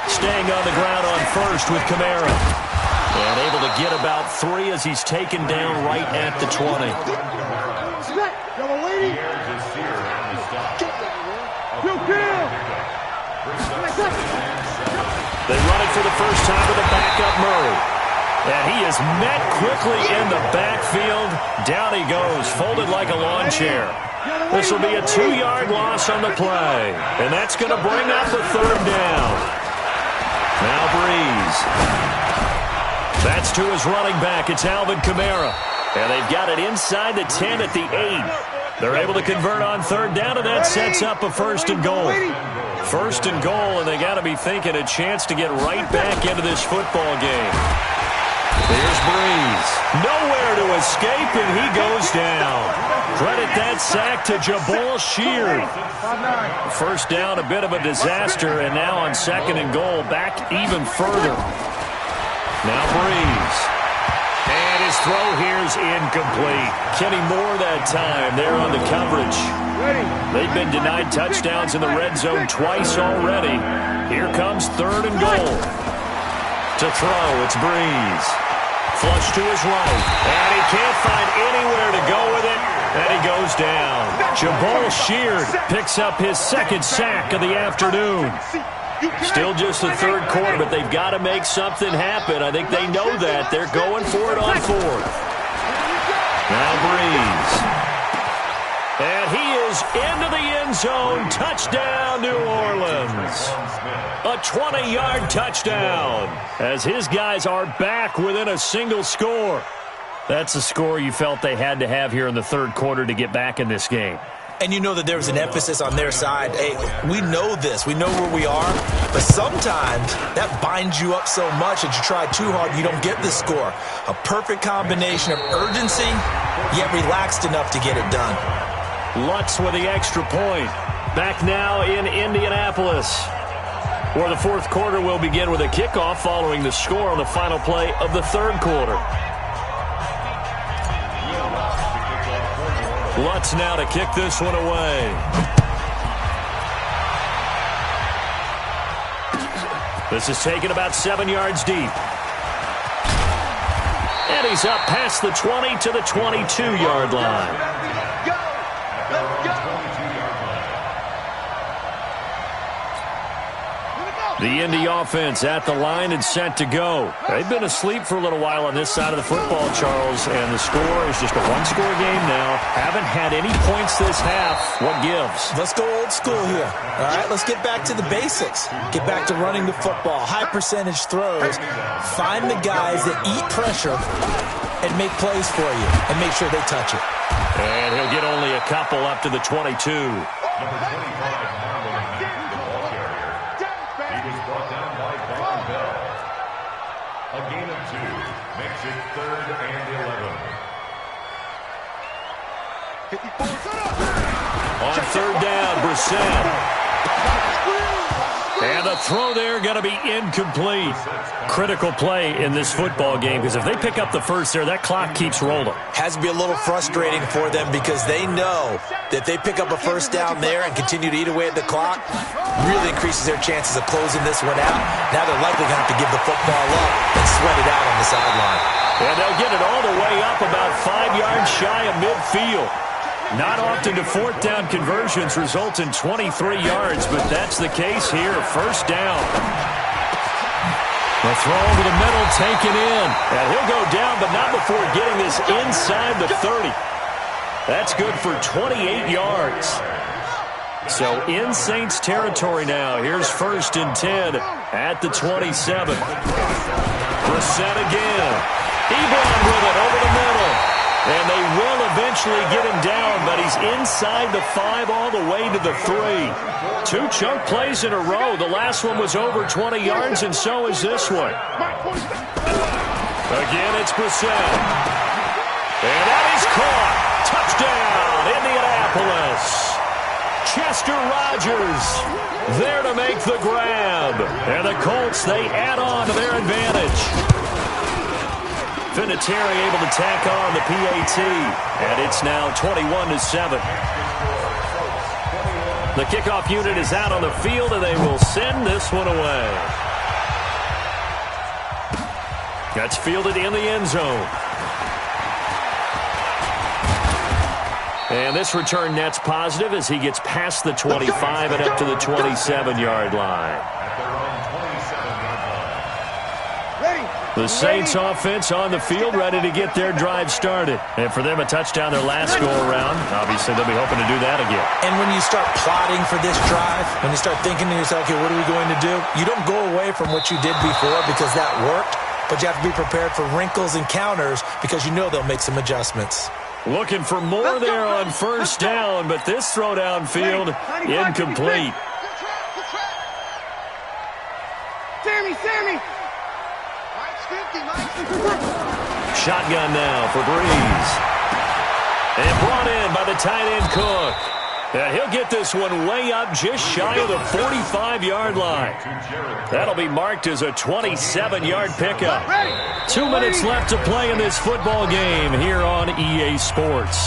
Staying on the ground on 1st with Kamara. And able to get about 3 as he's taken down right at the 20. They run it for the first time with a backup Murray. And he is met quickly in the backfield. Down he goes, folded like a lawn chair. This will be a 2-yard loss on the play. And that's going to bring up the 3rd down. Now Breeze. That's to his running back. It's Alvin Kamara. And they've got it inside the 10 at the 8. They're able to convert on 3rd down, and that sets up a 1st and goal. 1st and goal, and they got to be thinking a chance to get right back into this football game. Here's Breeze. Nowhere to escape, and he goes down. Credit that sack to Jabal Sheard. First down, a bit of a disaster, and now on 2nd and goal, back even further. Now Breeze. And his throw here's incomplete. Kenny Moore that time there on the coverage. They've been denied touchdowns in the red zone twice already. Here comes 3rd and goal. To throw, it's Breeze. Flush to his right. And he can't find anywhere to go with it. And he goes down. Jabal Sheard picks up his 2nd sack of the afternoon. Still just the 3rd quarter, but they've got to make something happen. I think they know that. They're going for it on 4th. Now Breeze. And he is into the end zone. Touchdown, New Orleans. A 20-yard touchdown as his guys are back within a single score. That's a score you felt they had to have here in the 3rd quarter to get back in this game. And you know that there was an emphasis on their side. Hey, we know this. We know where we are. But sometimes that binds you up so much that you try too hard and you don't get the score. A perfect combination of urgency, yet relaxed enough to get it done. Lutz with the extra point. Back now in Indianapolis, where the 4th quarter will begin with a kickoff following the score on the final play of the 3rd quarter. Lutz now to kick this one away. This is taken about 7 yards deep. And he's up past the 20 to the 22-yard line. The Indy offense at the line and set to go. They've been asleep for a little while on this side of the football, Charles, and the score is just a one-score game now. Haven't had any points this half. What gives? Let's go old school here. All right, let's get back to the basics. Get back to running the football, high-percentage throws. Find the guys that eat pressure and make plays for you and make sure they touch it. And he'll get only a couple up to the 22. Number 25, a gain of 2 makes it 3rd and 11. On 3rd down, Brissett. And the throw there going to be incomplete. Critical play in this football game because if they pick up the first there, that clock keeps rolling. Has to be a little frustrating for them because they know that they pick up a first down there and continue to eat away at the clock, really increases their chances of closing this one out. Now they're likely going to have to give the football up and sweat it out on the sideline. And they'll get it all the way up about 5 yards shy of midfield. Not often do 4th down conversions result in 23 yards, but that's the case here. First down. The throw over the middle taken in. And he'll go down, but not before getting this inside the 30. That's good for 28 yards. So in Saints territory now. Here's 1st and 10 at the 27. Brissett again. Ebron with it over the middle. And they will eventually get him down, but he's inside the 5 all the way to the 3. 2 chunk plays in a row. The last one was over 20 yards, and so is this one. Again, it's Brissett. And that is caught. Touchdown, Indianapolis. Chester Rogers there to make the grab. And the Colts, they add on to their advantage. Vinatieri able to tack on the PAT, and it's now 21-7. The kickoff unit is out on the field, and they will send this one away. That's fielded in the end zone. And this return net's positive as he gets past the 25 and up to the 27-yard line. The Saints offense on the field ready to get their drive started. And for them, a touchdown their last go-around. Obviously, they'll be hoping to do that again. And when you start plotting for this drive, when you start thinking to yourself, okay, what are we going to do? You don't go away from what you did before because that worked, but you have to be prepared for wrinkles and counters because you know they'll make some adjustments. Looking for more there on 1st down, but this throw downfield incomplete. Sammy! Shotgun now for Breeze. And brought in by the tight end Cook. And he'll get this one way up just shy of the 45-yard line. That'll be marked as a 27-yard pickup. 2 minutes left to play in this football game here on EA Sports.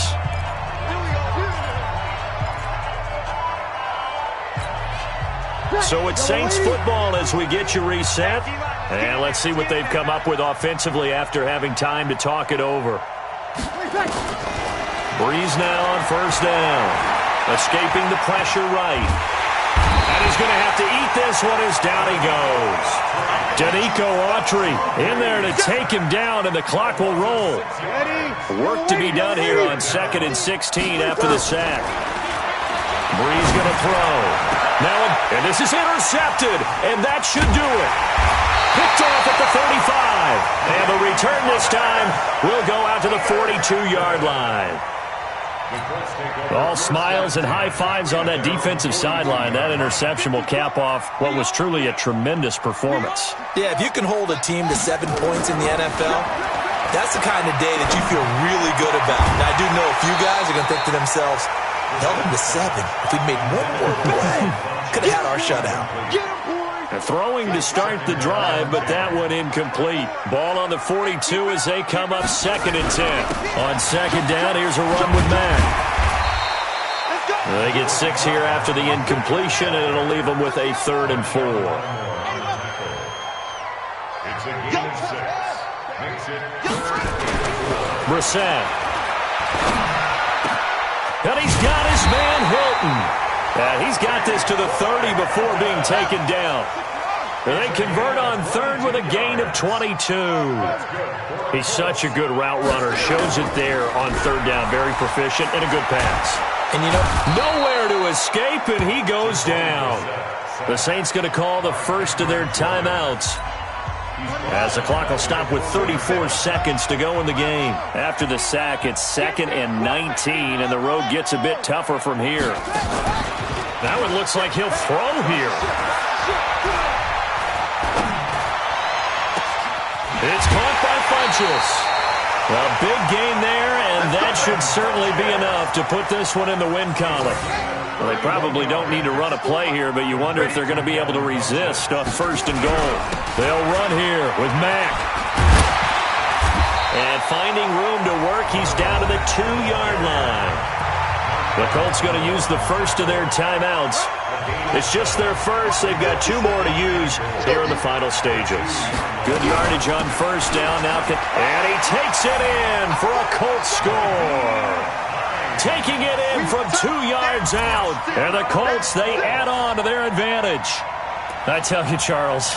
So it's Saints football as we get you reset. And let's see what they've come up with offensively after having time to talk it over. Breeze now on first down. Escaping the pressure right. And he's going to have to eat this one as down he goes. Danico Autry in there to take him down, and the clock will roll. Work to be done here on 2nd and 16 after the sack. Breeze going to throw. Now, and this is intercepted, and that should do it. Picked off at the 35. And the return this time will go out to the 42-yard line. All smiles and high fives on that defensive sideline. That interception will cap off what was truly a tremendous performance. Yeah, if you can hold a team to 7 points in the NFL, that's the kind of day that you feel really good about. Now, I do know a few guys are going to think to themselves, held them to 7. If we'd made one more play, could have had our shutout. Throwing to start the drive, but that one incomplete. Ball on the 42 as they come up 2nd and 10. On 2nd down, here's a run with Mack. They get 6 here after the incompletion, and it'll leave them with a 3rd and 4. It's a gain of 6. Makes it Brissett. And he's got his man Hilton. He's got this to the 30 before being taken down. They convert on 3rd with a gain of 22. He's such a good route runner. Shows it there on 3rd down. Very proficient and a good pass. And you know, nowhere to escape, and he goes down. The Saints going to call the first of their timeouts, as the clock will stop with 34 seconds to go in the game. After the sack, it's 2nd and 19, and the road gets a bit tougher from here. Now it looks like he'll throw here. It's caught by Funchess. A big gain there, and that should certainly be enough to put this one in the win column. Well, they probably don't need to run a play here, but you wonder if they're going to be able to resist on 1st and goal. They'll run here with Mack. And finding room to work, he's down to the 2-yard line. The Colts going to use the first of their timeouts. It's just their first. They've got 2 more to use here in the final stages. Good yardage on 1st down now. And he takes it in for a Colts score. Taking it in from 2 yards out. And the Colts, they add on to their advantage. I tell you, Charles,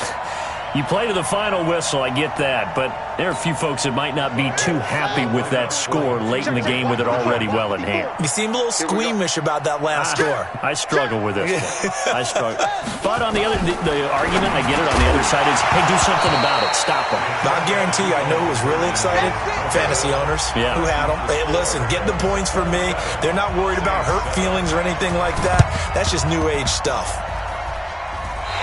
you play to the final whistle, I get that, but there are a few folks that might not be too happy with that score late in the game with it already well in hand. You seem a little squeamish about that last score. I struggle with this one. I struggle. But on the other, the argument, I get it, on the other side is, hey, do something about it. Stop them. I guarantee you, I know who was really excited. Fantasy owners who had them. Hey, listen, get the points for me. They're not worried about hurt feelings or anything like that. That's just new age stuff.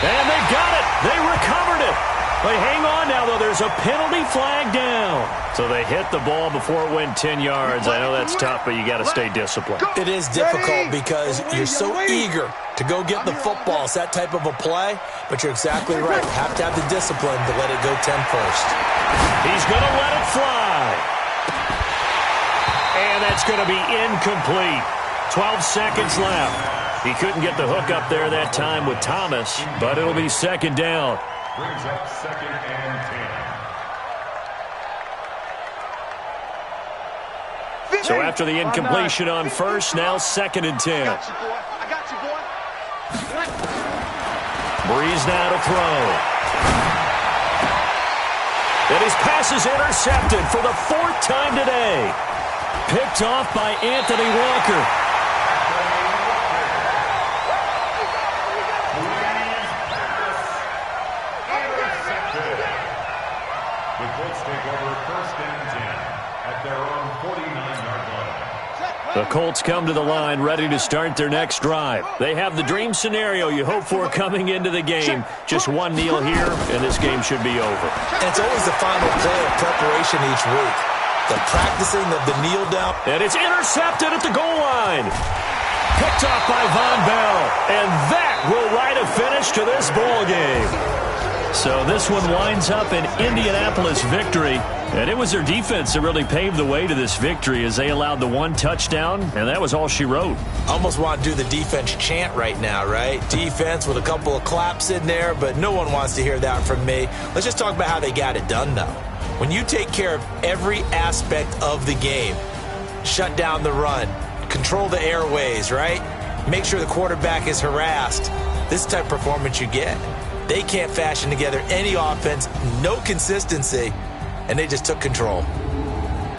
And they got it. They recovered it. They hang on now, though. There's a penalty flag down. So they hit the ball before it went 10 yards. I know that's tough, but you got to stay disciplined. It is difficult because you're so eager to go get the football. It's that type of a play, but you're exactly right. You have to have the discipline to let it go 10 first. He's going to let it fly. And that's going to be incomplete. 12 seconds left. He couldn't get the hook up there that time with Thomas, but it'll be 2nd down. brings up 2nd and 10. So after the incompletion on 1st, now 2nd and 10. I got you, boy. Breeze now to throw. And his pass is intercepted for the 4th time today. Picked off by Anthony Walker. The Colts take over 1st and 10 at their own 49-yard line. The Colts come to the line ready to start their next drive. They have the dream scenario you hope for coming into the game. Just one kneel here, and this game should be over. And it's always the final play of preparation each week. The practicing of the kneel down. And it's intercepted at the goal line. Picked off by Von Bell. And that will write a finish to this ball game. So this one winds up an Indianapolis victory. And it was their defense that really paved the way to this victory as they allowed the one touchdown, and that was all she wrote. Almost want to do the defense chant right now, right? Defense with a couple of claps in there, but no one wants to hear that from me. Let's just talk about how they got it done, though. When you take care of every aspect of the game, shut down the run, control the airways, right? Make sure the quarterback is harassed. This type of performance you get. They can't fashion together any offense, no consistency, and they just took control.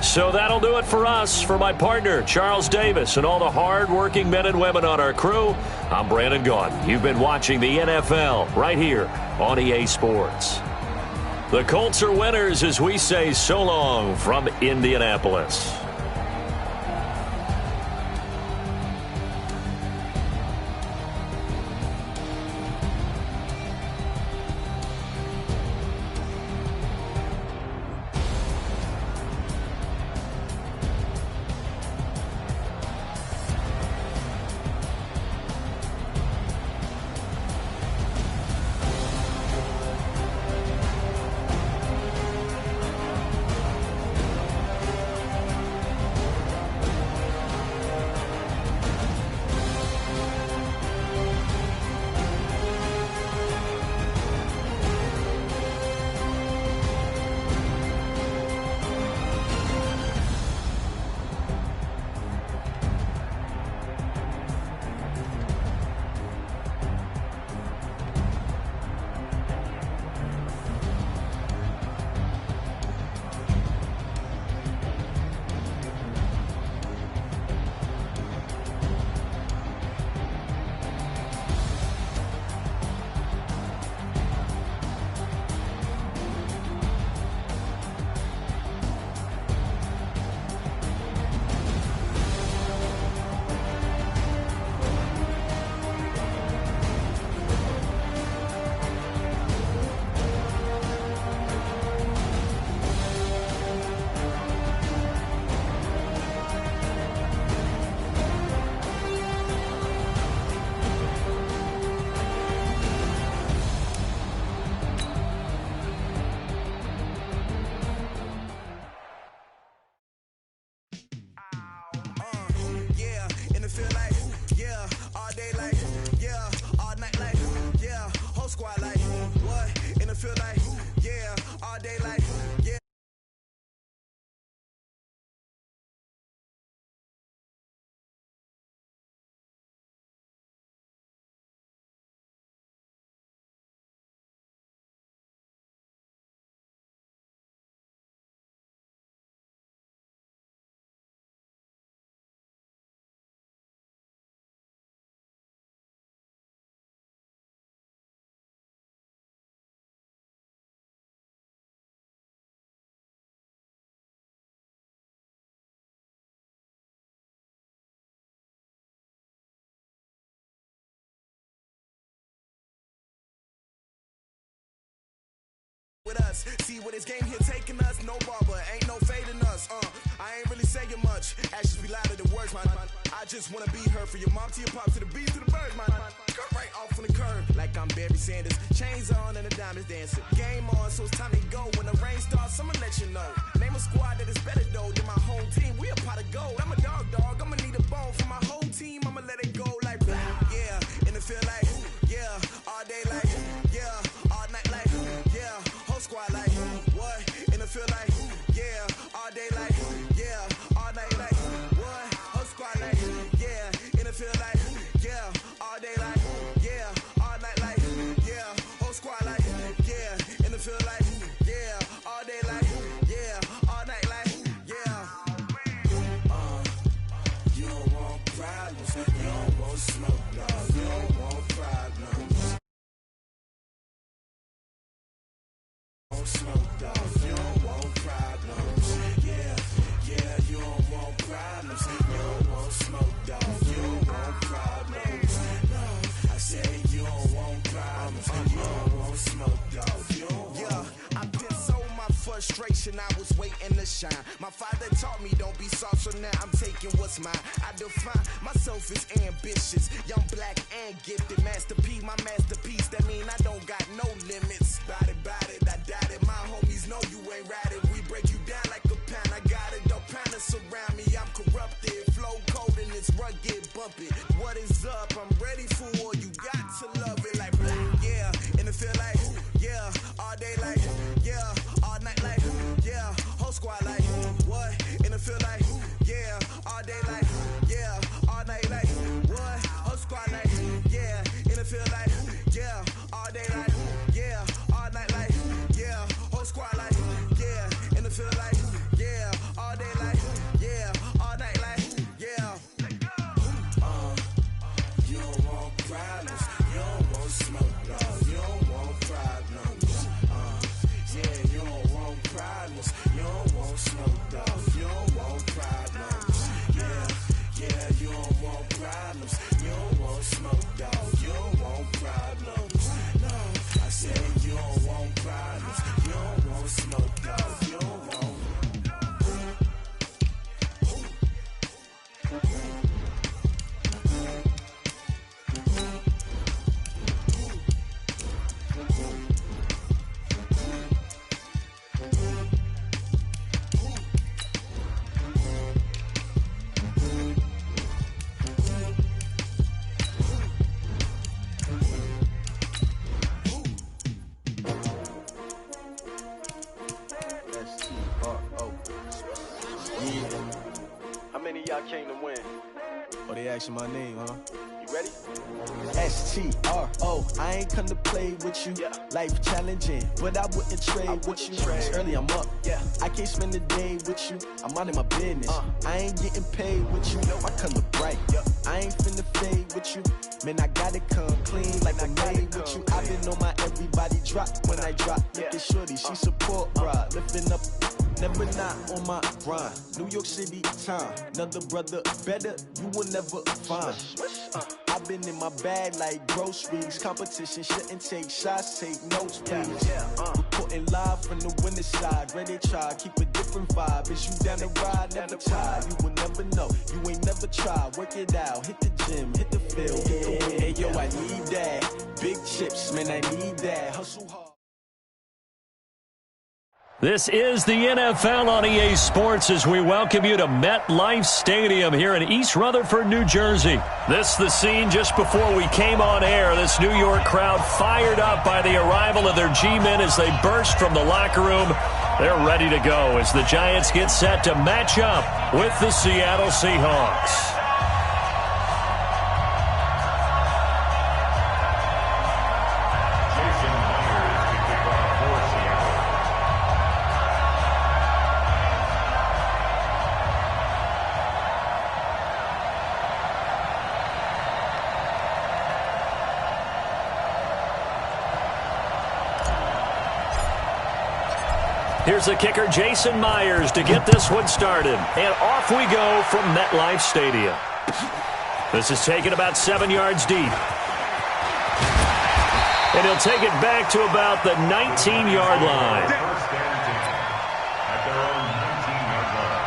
So that'll do it for us. For my partner, Charles Davis, and all the hard-working men and women on our crew, I'm Brandon Gaudin. You've been watching the NFL right here on EA Sports. The Colts are winners as we say so long from Indianapolis. With us, see where this game here taking us. No barber, ain't no fading us. I ain't really saying much. Actions be louder than words, man. I just wanna be her for your mom to your pop to the beat to the bird, man. Cut right off on the curb, like I'm Barry Sanders. Chains on and the diamonds dancing. Game on, so it's time to go. When the rain starts, I'ma let you know. Name a squad that is better though than my home team. We a pot of gold. I'm a dog. I'ma need a bone for my whole team. I'ma let it go like yeah, and it feel like yeah, all day like yeah, all night like yeah. Squad like what? And it feel like yeah, all day like yeah, all night like what? Whole squad like yeah, and it feel like yeah, all day like yeah, all night like yeah, whole squad like yeah, and it feel like yeah, all day like yeah, all night like yeah. You don't want problems, you don't want smoke, no, you don't want problems. Smoke dogs, you don't want problems. Yeah, you don't want problems. You don't want frustration, I was waiting to shine. My father taught me don't be soft, so now I'm taking what's mine. I define myself as ambitious, young, black, and gifted. Master P, my masterpiece, that mean I don't got no limits. Bout it, I doubt it. My homies know you ain't ratted. We break you down like a pound. I got it, don't pound us around me. I'm corrupted, flow cold and it's rugged, bump it. What is up? I'm ready for war. You got to love it like yeah, and it feel like yeah, all day like yeah, all night like yeah, whole squad like what? And it feel like yeah, all day like yeah, all night like what? Whole squad like yeah, and it feel like yeah, all day like yeah, all night like yeah, whole squad like yeah, and it feel like yeah, all day like yeah, all night like yeah. You don't want problems, you don't want smoke, dog. You don't want problems. Yeah, you don't want problems, you don't want smoke, dog. You don't want problems. Yeah, you don't want problems, you don't want smoke, dog. You don't want problems. No, I said you don't want problems, you don't want smoke, dog. You don't want. How many of y'all came to win? Oh, they asking my name, huh? You ready? STRO, I ain't come to play with you. Yeah. Life challenging, but I wouldn't trade with you. It's early, I'm up. Yeah. I can't spend the day with you. I'm minding my business. I ain't getting paid with you. No, I color bright. Yeah. I ain't finna fade with you. Man, I gotta come clean like I made with you. I've been on my everybody drop when I drop. Look at shorty, she support rod. Lifting up. Never not on my grind. New York City time. Another brother better, you will never find. I've been in my bag like groceries. Competition shouldn't take shots, take notes, please. Reporting live from the winning side. Ready to try, keep a different vibe. Is you down the ride, never tired. You will never know, you ain't never tried. Work it out, hit the gym, hit the field, hit the win. Hey yo, I need that. Big chips, man, I need that. Hustle hard. This is the NFL on EA Sports as we welcome you to MetLife Stadium here in East Rutherford, New Jersey. This is the scene just before we came on air. This New York crowd fired up by the arrival of their G-men as they burst from the locker room. They're ready to go as the Giants get set to match up with the Seattle Seahawks. Here's the kicker, Jason Myers, to get this one started. And off we go from MetLife Stadium. This is taken about 7 yards deep. And he'll take it back to about the 19-yard line. First and 10 at their own 19-yard line.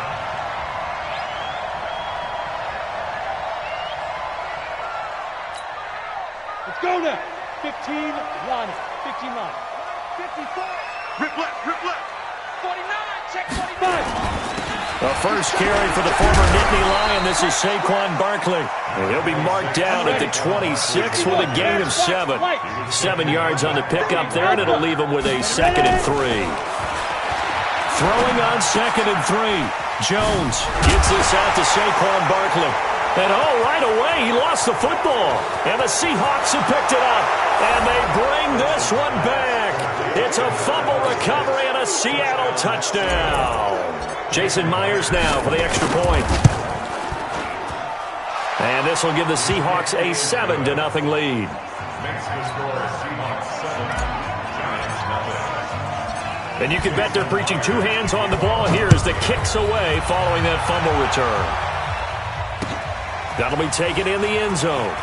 Let's go now. 15 line. 15 line. 55. Rip left. 49. Check 45. The first carry for the former Nittany Lion. This is Saquon Barkley. And he'll be marked down at the 26 with a gain of 7. 7 yards on the pickup there, and it'll leave him with a 2nd and 3. Throwing on 2nd and 3. Jones gets this out to Saquon Barkley. And right away, he lost the football. And the Seahawks have picked it up. And they bring this one back. It's a fumble recovery and a Seattle touchdown. Jason Myers now for the extra point. And this will give the Seahawks a 7-0 lead. Makes the score Seahawks 7, Giants 0. And you can bet they're preaching 2 hands on the ball here as the kick's away following that fumble return. That'll be taken in the end zone.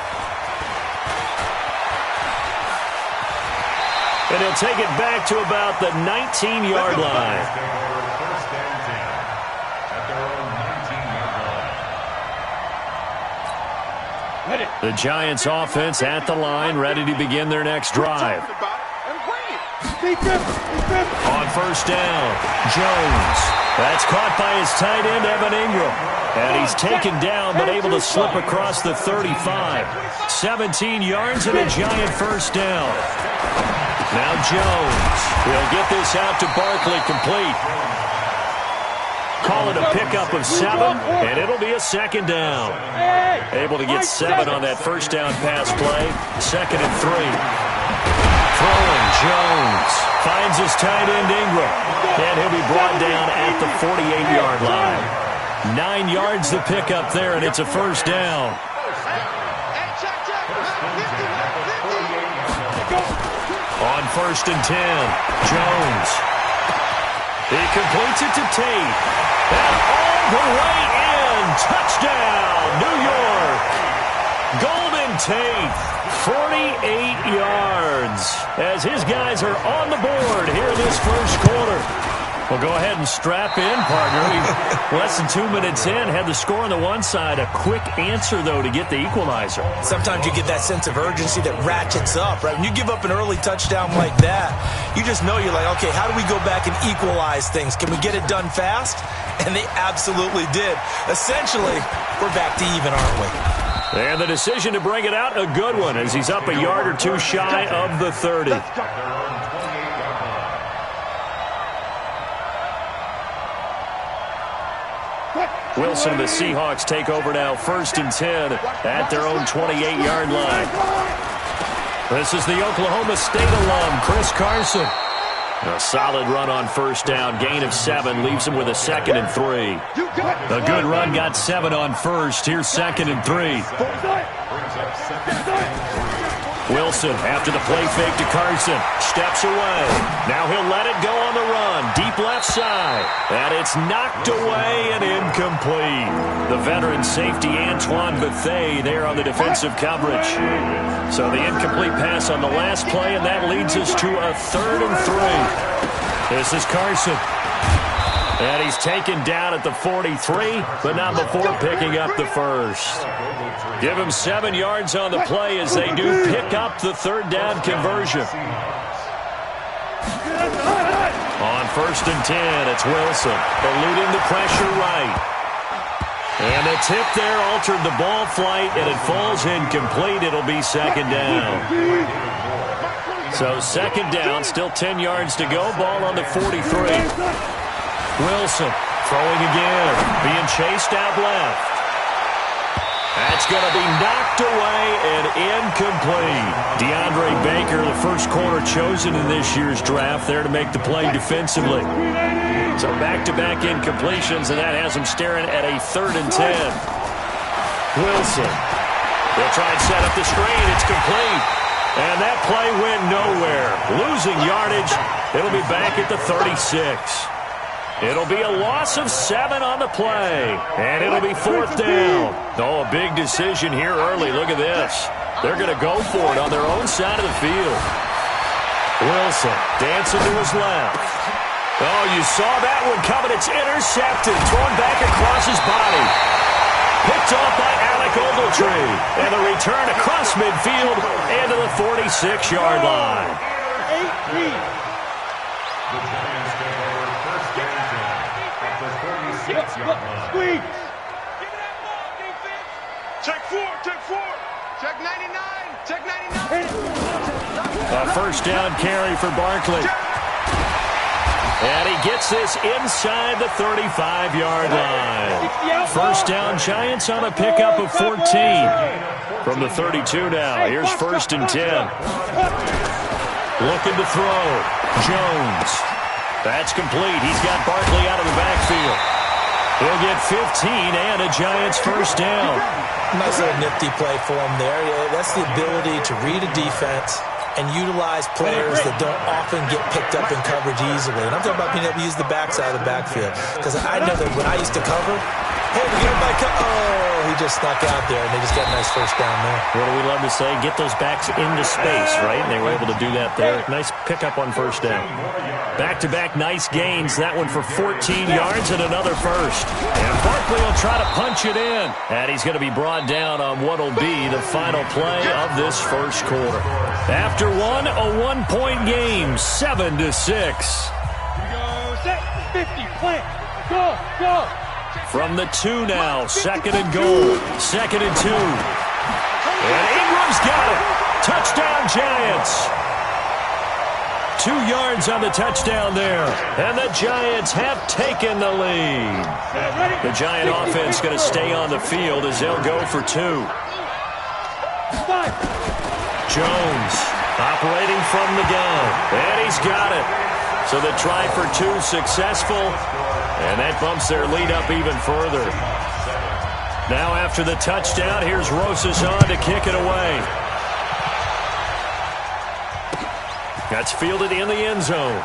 And he'll take it back to about the 19-yard line. First and 10 at their own 19-yard line. The Giants offense at the line, ready to begin their next drive. On first down, Jones. That's caught by his tight end, Evan Ingram. And he's taken down, but able to slip across the 35. 17 yards and a Giant first down. Now Jones. He'll get this out to Barkley, complete. Call it a pickup of 7, and it'll be a second down. Able to get 7 on that first down pass play. 2nd and 3. Throwing, Jones. Finds his tight end, Ingram. And he'll be brought down at the 48-yard line. 9 yards the pickup there, and it's a first down. On 1st and 10, Jones. He completes it to Tate. And all the way in. Touchdown, New York. Golden Tate, 48 yards. As his guys are on the board here in this first quarter. Well, go ahead and strap in, partner. Less than 2 minutes in, had the score on the one side. A quick answer, though, to get the equalizer. Sometimes you get that sense of urgency that ratchets up, right? When you give up an early touchdown like that, you just know you're like, okay, how do we go back and equalize things? Can we get it done fast? And they absolutely did. Essentially, we're back to even, aren't we? And the decision to bring it out, a good one, as he's up a yard or two shy of the 30. Wilson and the Seahawks take over now, 1st and 10 at their own 28-yard line. This is the Oklahoma State alum, Chris Carson. A solid run on first down, gain of 7, leaves him with a 2nd and 3. A good run, got 7 on first. Here's 2nd and 3. Wilson, after the play fake to Carson, steps away. Now he'll let it go on the run, deep left side. And it's knocked away and incomplete. The veteran safety, Antoine Bethea, there on the defensive coverage. So the incomplete pass on the last play, and that leads us to a 3rd and 3. This is Carson. And he's taken down at the 43, but not before picking up the first. Give him 7 yards on the play as they do pick up the 3rd down conversion. On 1st and 10, it's Wilson, eluding the pressure right. And the tip there altered the ball flight, and it falls incomplete. It'll be 2nd down. So 2nd down, still 10 yards to go. Ball on the 43. Wilson throwing again, being chased out left. That's going to be knocked away and incomplete. DeAndre Baker, the first corner chosen in this year's draft, there to make the play defensively. So back-to-back incompletions, and that has him staring at a 3rd and 10. Wilson. They'll try and set up the screen. It's complete. And that play went nowhere. Losing yardage. It'll be back at the 36. It'll be a loss of 7 on the play. And it'll be 4th down. Oh, a big decision here early. Look at this. They're going to go for it on their own side of the field. Wilson dancing to his left. Oh, you saw that one coming. It's intercepted. Thrown back across his body. Picked off by Alec Ogletree. And the return across midfield and to the 46-yard line. 18. The Giants take over 1st and 10 at the 46-yard line. Squeeze. Check 4, check 4. Check 99, check 99. A 1st down carry for Barkley. And he gets this inside the 35-yard line. 1st down, Giants on a pickup of 14. From the 32 now, here's 1st and 10. Looking to throw. Jones. That's complete. He's got Barkley out of the backfield. He'll get 15 and a Giants 1st down. Nice little nifty play for him there. Yeah, that's the ability to read a defense and utilize players that don't often get picked up in coverage easily. And I'm talking about being able to use the backside of the backfield. Because I know that when I used to cover, Hey, we get him back up. Oh, he just snuck out there, and they just got a nice first down there. What do we love to say? Get those backs into space, right? And they were able to do that there. Nice pickup on first down. Back-to-back nice gains. That one for 14 yards and another first. And Barkley will try to punch it in. And he's going to be brought down on what will be the final play of this first quarter. After one, a one-point game, 7-6. Go, set, 50, plant. Go, go. From the 2 now, second and goal. Second and 2. And Ingram's got it. Touchdown, Giants. 2 yards on the touchdown there. And the Giants have taken the lead. The Giant offense going to stay on the field as they'll go for 2. Jones operating from the gun. And he's got it. So the try for 2 successful. And that bumps their lead up even further. Now after the touchdown, here's Rosas on to kick it away. That's fielded in the end zone.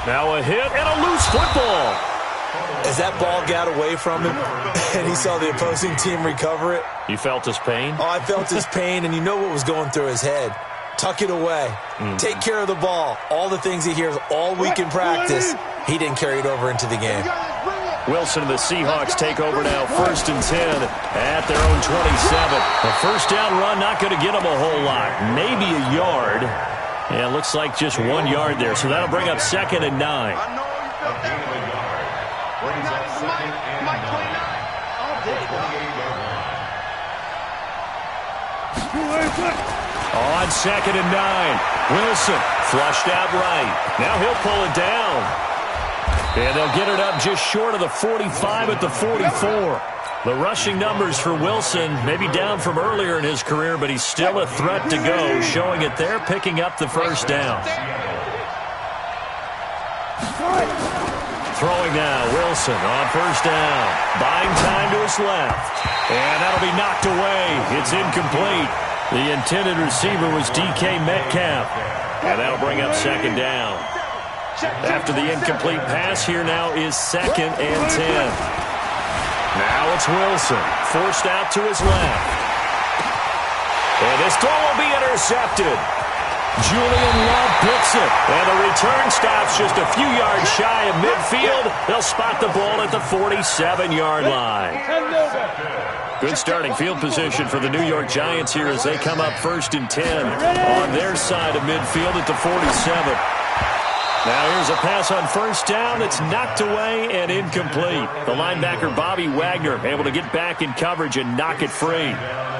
Now a hit and a loose football. As that ball got away from him and he saw the opposing team recover it. You felt his pain? Oh, I felt his pain, and you know what was going through his head. Tuck it away. Take care of the ball. All the things he hears all week in practice, he didn't carry it over into the game. Wilson and the Seahawks take over now, 1st and 10 at their own 27. A first down run, not going to get them a whole lot. Maybe a yard. And it looks like just 1 yard there. So that'll bring up 2nd and 9. On 2nd and 9, Wilson flushed out right. Now he'll pull it down. And they'll get it up just short of the 45 at the 44. The rushing numbers for Wilson maybe down from earlier in his career, but he's still a threat to go, showing it there, picking up the first down. Throwing now, Wilson on first down. Buying time to his left. And that'll be knocked away. It's incomplete. The intended receiver was DK Metcalf. And that'll bring up 2nd down. After the incomplete pass, here now is 2nd and 10. Now it's Wilson, forced out to his left. And this throw will be intercepted. Julian Love picks it. And the return stops just a few yards shy of midfield. They'll spot the ball at the 47-yard line. Good starting field position for the New York Giants here as they come up 1st and 10 on their side of midfield at the 47. Now here's a pass on first down that's knocked away and incomplete. The linebacker Bobby Wagner able to get back in coverage and knock it free.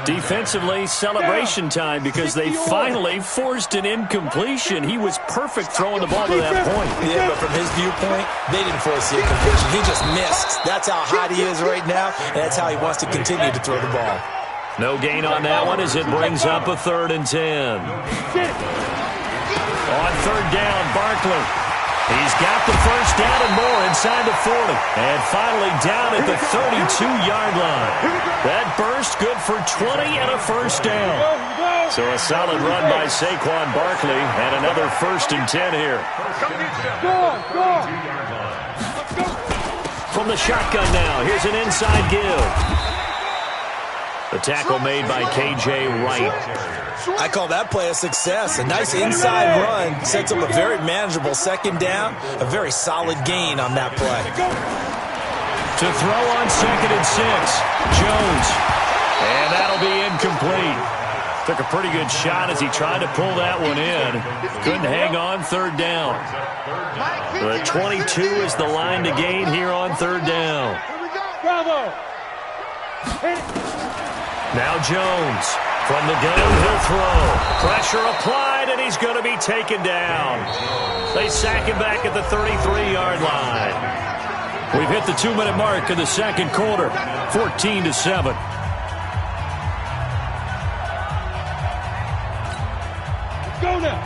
Defensively, celebration time because they finally forced an incompletion. He was perfect throwing the ball to that point. Yeah, but from his viewpoint, they didn't force the incompletion. He just missed. That's how hot he is right now, and that's how he wants to continue to throw the ball. No gain on that one as it brings up a 3rd and 10. On 3rd down, Barkley. He's got the first down and more inside the 40. And finally down at the 32-yard line. That burst good for 20 and a first down. So a solid run by Saquon Barkley and another 1st and 10 here. From the shotgun now, here's an inside give. The tackle made by K.J. Wright. I call that play a success. A nice inside run sets up a very manageable 2nd down. A very solid gain on that play. To throw on 2nd and 6, Jones. And that'll be incomplete. Took a pretty good shot as he tried to pull that one in. Couldn't hang on 3rd down. The 22 is the line to gain here on 3rd down. Bravo. Now Jones. From the gun, he'll throw. Pressure applied, and he's going to be taken down. They sack him back at the 33-yard line. We've hit the 2-minute mark of the 2nd quarter, 14-7. Go now.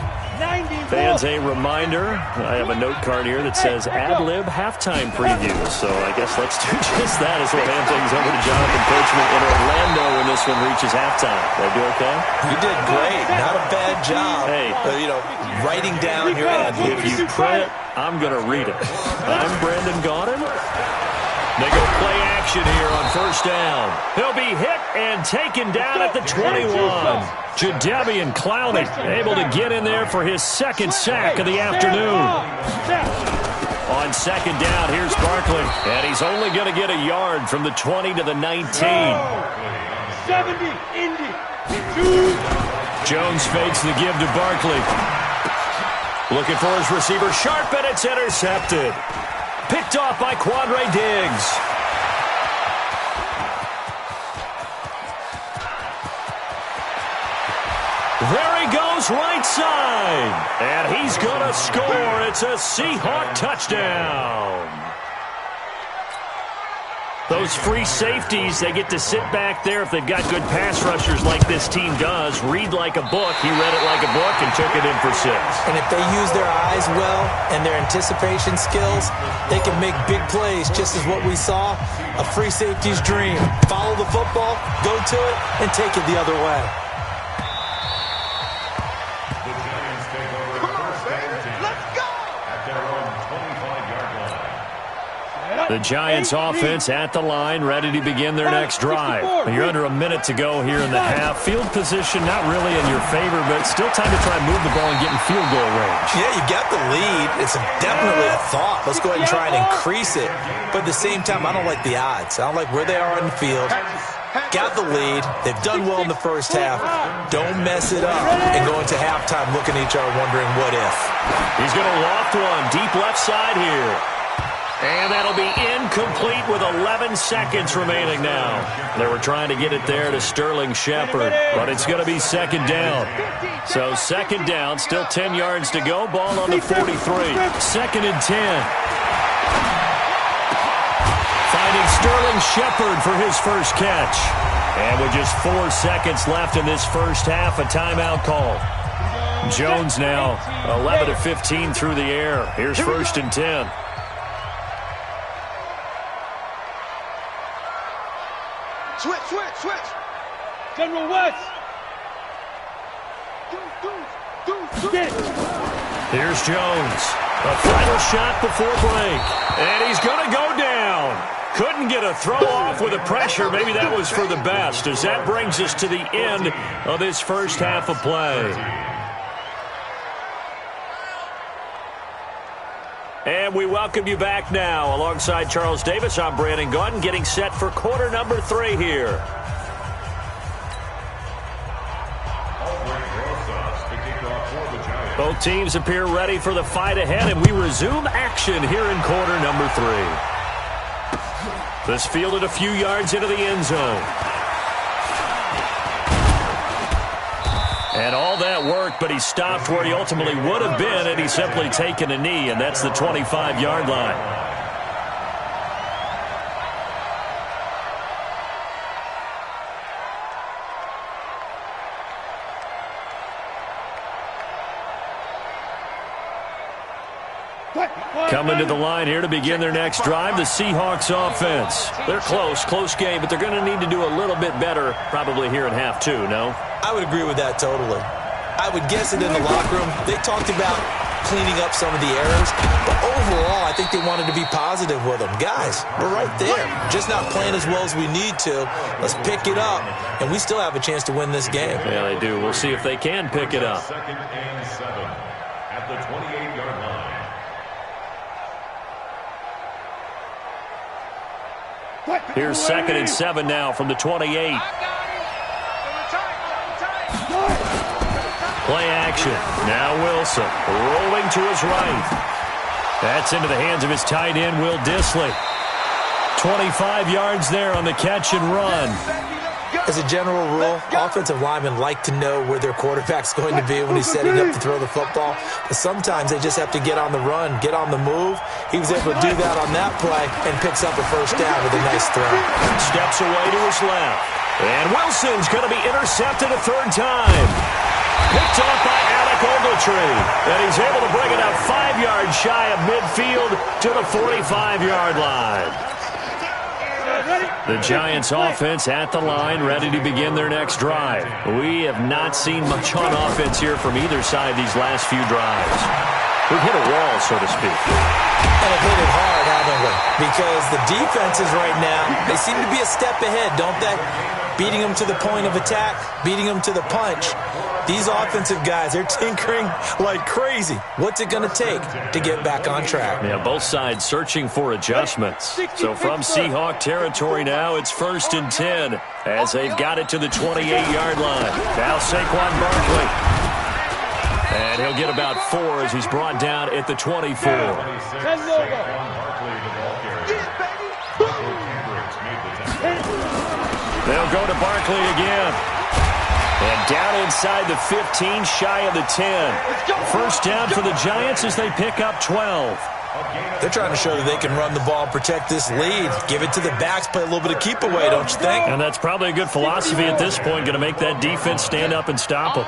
Fans, a reminder, I have a note card here that says ad-lib halftime preview. So I guess let's do just that as we'll hand things over to Jonathan Coachman in Orlando when this one reaches halftime. Did I do okay? You did great. Not a bad job. Hey, writing down your ad-libs. If you print it, I'm going to read it. I'm Brandon Gaudin. They go play action here on first down. He'll be hit and taken down at the 21. Jadeveon Clowney able to get in there for his second sack of the afternoon. On second down, here's Barkley. And he's only going to get a yard from the 20 to the 19. 70, Indy. Jones fakes the give to Barkley. Looking for his receiver, Sharp, and it's intercepted. Picked off by Quandre Diggs. There he goes, right side. And he's going to score. It's a Seahawk touchdown. Those free safeties, they get to sit back there if they've got good pass rushers like this team does. Read like a book. He read it like a book and took it in for 6. And if they use their eyes well and their anticipation skills, they can make big plays, just as what we saw, a free safety's dream. Follow the football, go to it, and take it the other way. The Giants take over first and 10 at their own 25-yard line. The Giants offense at the line, ready to begin their next drive. You're under a minute to go here in the half. Field position not really in your favor, but still time to try and move the ball and get in field goal range. Yeah, you got the lead. It's definitely a thought. Let's go ahead and try and increase it. But at the same time, I don't like the odds. I don't like where they are in the field. Got the lead. They've done well in the first half. Don't mess it up and go into halftime looking at each other wondering what if. He's going to loft one deep left side here. And that'll be incomplete with 11 seconds remaining now. They were trying to get it there to Sterling Shepard, but it's going to be second down. So second down, still 10 yards to go. Ball on the 43. Second and 10. Finding Sterling Shepard for his first catch. And with just 4 seconds left in this first half, a timeout call. Jones now 11 of 15 through the air. Here's first and 10. Switch. General West. Here's Jones. A final shot before break. And he's going to go down. Couldn't get a throw off with the pressure. Maybe that was for the best, as that brings us to the end of this first half of play. And we welcome you back now. Alongside Charles Davis, I'm Brandon Gaudin, getting set for quarter number 3 here. Both teams appear ready for the fight ahead, and we resume action here in quarter number 3. This fielded a few yards into the end zone. And all that worked, but he stopped where he ultimately would have been had he simply taken a knee, and that's the 25-yard line. Coming to the line here to begin their next drive, the Seahawks offense. They're close game, but they're going to need to do a little bit better probably here in half 2, no? I would agree with that totally. I would guess it in the locker room. They talked about cleaning up some of the errors, but overall, I think they wanted to be positive with them. Guys, we're right there. Just not playing as well as we need to. Let's pick it up, and we still have a chance to win this game. Yeah, they do. We'll see if they can pick it up. Second and 7 at the 28-yard line. Here's second and 7 now from the 28. Play action. Now Wilson rolling to his right. That's into the hands of his tight end, Will Dissly. 25 yards there on the catch and run. As a general rule, offensive linemen like to know where their quarterback's going to be when he's setting up to throw the football. But sometimes they just have to get on the run, get on the move. He was able to do that on that play and picks up a first down with a nice throw. Steps away to his left. And Wilson's going to be intercepted a third time. Picked off by Alec Ogletree. And he's able to bring it up 5 yards shy of midfield to the 45-yard line. The Giants offense at the line, ready to begin their next drive. We have not seen much on offense here from either side these last few drives. We've hit a wall, so to speak. And have hit it hard, haven't we? Because the defenses right now, they seem to be a step ahead, don't they? Beating them to the point of attack, beating them to the punch. These offensive guys, they're tinkering like crazy. What's it going to take to get back on track? Yeah, both sides searching for adjustments. So from Seahawk territory now, it's 1st and 10 as they've got it to the 28-yard line. Now Saquon Barkley. And he'll get about 4 as he's brought down at the 24. They'll go to Barkley again. And down inside the 15, shy of the 10. First down for the Giants as they pick up 12. They're trying to show that they can run the ball, protect this lead. Give it to the backs, play a little bit of keep away, don't you think? And that's probably a good philosophy at this point, going to make that defense stand up and stop them.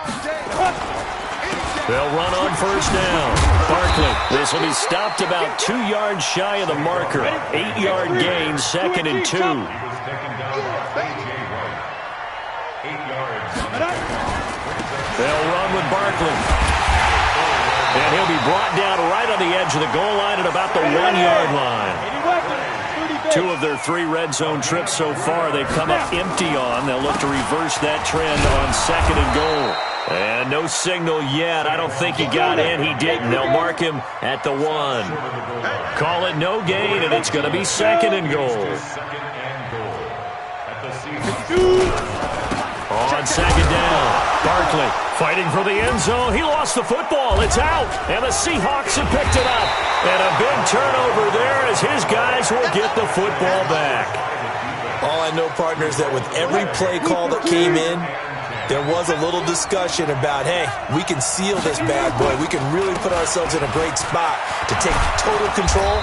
They'll run on first down. Barkley, this will be stopped about 2 yards shy of the marker. 8-yard gain, 2nd and 2. They'll run with Barkley. And he'll be brought down right on the edge of the goal line at about the 1-yard line. 2 of their 3 red zone trips so far they've come up empty on. They'll look to reverse that trend on 2nd and goal. And no signal yet. I don't think he got in. He didn't. They'll mark him at the 1. Call it no gain, and it's going to be 2nd and goal. On 2nd down, Barkley fighting for the end zone. He lost the football. It's out, and the Seahawks have picked it up. And a big turnover there as his guys will get the football back. All I know, partners, that with every play call that came in, there was a little discussion about, hey, we can seal this bad boy. We can really put ourselves in a great spot to take total control,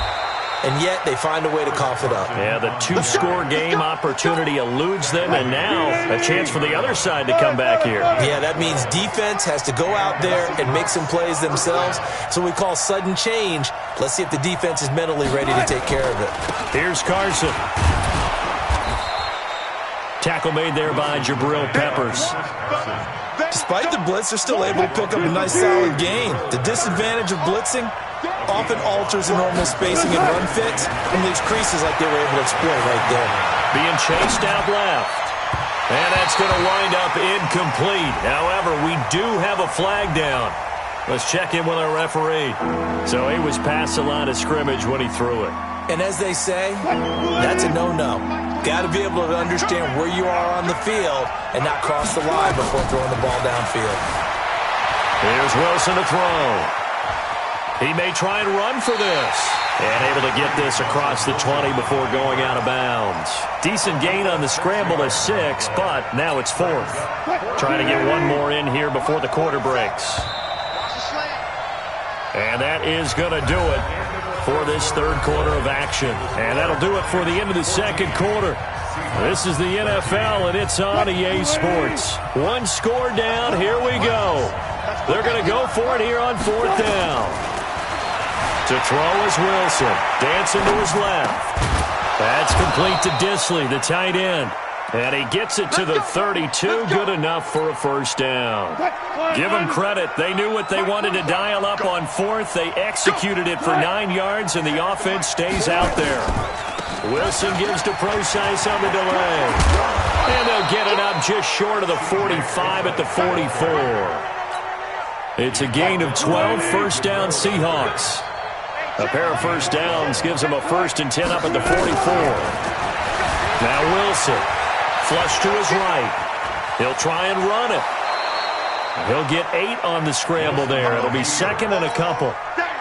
and yet they find a way to cough it up. Yeah, the 2-score game opportunity eludes them, and now a chance for the other side to come back here. Yeah, that means defense has to go out there and make some plays themselves. So we call sudden change. Let's see if the defense is mentally ready to take care of it. Here's Carson. Tackle made there by Jabril Peppers. Despite the blitz, they're still able to pick up a nice solid gain. The disadvantage of blitzing often alters the normal spacing and run fits and leaves creases like they were able to exploit right there. Being chased out left. And that's going to wind up incomplete. However, we do have a flag down. Let's check in with our referee. So he was past the line of scrimmage when he threw it. And as they say, that's a no-no. Got to be able to understand where you are on the field and not cross the line before throwing the ball downfield. Here's Wilson to throw. He may try and run for this. And able to get this across the 20 before going out of bounds. Decent gain on the scramble is 6, but now it's 4th. Trying to get one more in here before the quarter breaks. And that is going to do it for this 3rd quarter of action. And that'll do it for the end of the 2nd quarter. This is the NFL, and it's on EA Sports. 1 score down. Here we go. They're going to go for it here on 4th down. To throw is Wilson. Dancing to his left. That's complete to Disley, the tight end. And he gets it to the 32. Good enough for a 1st down. Give them credit. They knew what they wanted to dial up on 4th. They executed it for 9 yards, and the offense stays out there. Wilson gives to Procise on the delay. And they'll get it up just short of the 45 at the 44. It's a gain of 12. 1st down Seahawks. A pair of 1st downs gives them a 1st and 10 up at the 44. Now Wilson. Flush to his right. He'll try and run it. He'll get 8 on the scramble there. It'll be 2nd and a couple.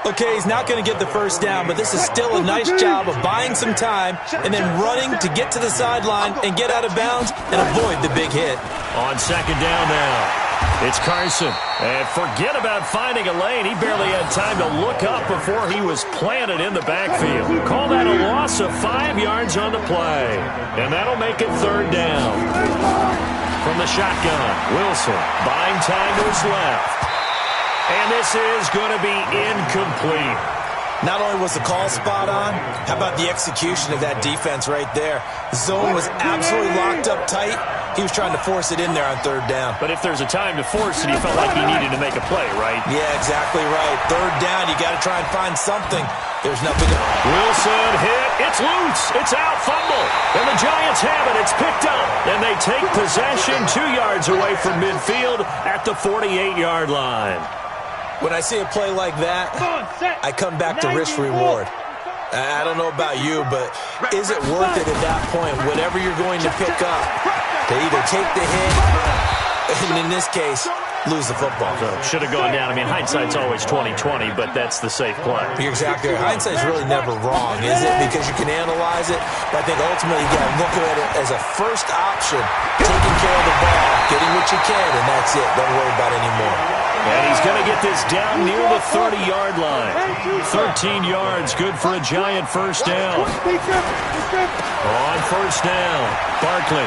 Okay, he's not going to get the 1st down, but this is still a nice job of buying some time and then running to get to the sideline and get out of bounds and avoid the big hit. On 2nd down now. It's Carson. And forget about finding a lane. He barely had time to look up before he was planted in the backfield. Call that a loss of 5 yards on the play. And that'll make it 3rd down. from the shotgun. Wilson buying time to his left. And this is going to be incomplete. Not only was the call spot on, how about the execution of that defense right there? The zone was absolutely locked up tight. He was trying to force it in there on third down. But if there's a time to force it, he felt like he needed to make a play, right? Yeah, exactly right. Third down, you got to try and find something. There's nothing to... Wilson hit. It's loose. It's out. Fumble. And the Giants have it. It's picked up. And they take possession 2 yards away from midfield at the 48-yard line. When I see a play like that, I come back to risk-reward. I don't know about you, but is it worth it at that point, whatever you're going to pick up, to either take the hit, and in this case, lose the football? So should have gone down. I mean, hindsight's always 20/20, but that's the safe play. You're exactly right. Hindsight's really never wrong, is it? Because you can analyze it, but I think ultimately you got to look at it as a first option, taking care of the ball, getting what you can, and that's it. Don't worry about it anymore. And he's going to get this down near the 30-yard line. 13 yards, good for a Giant first down. On first down, Barkley.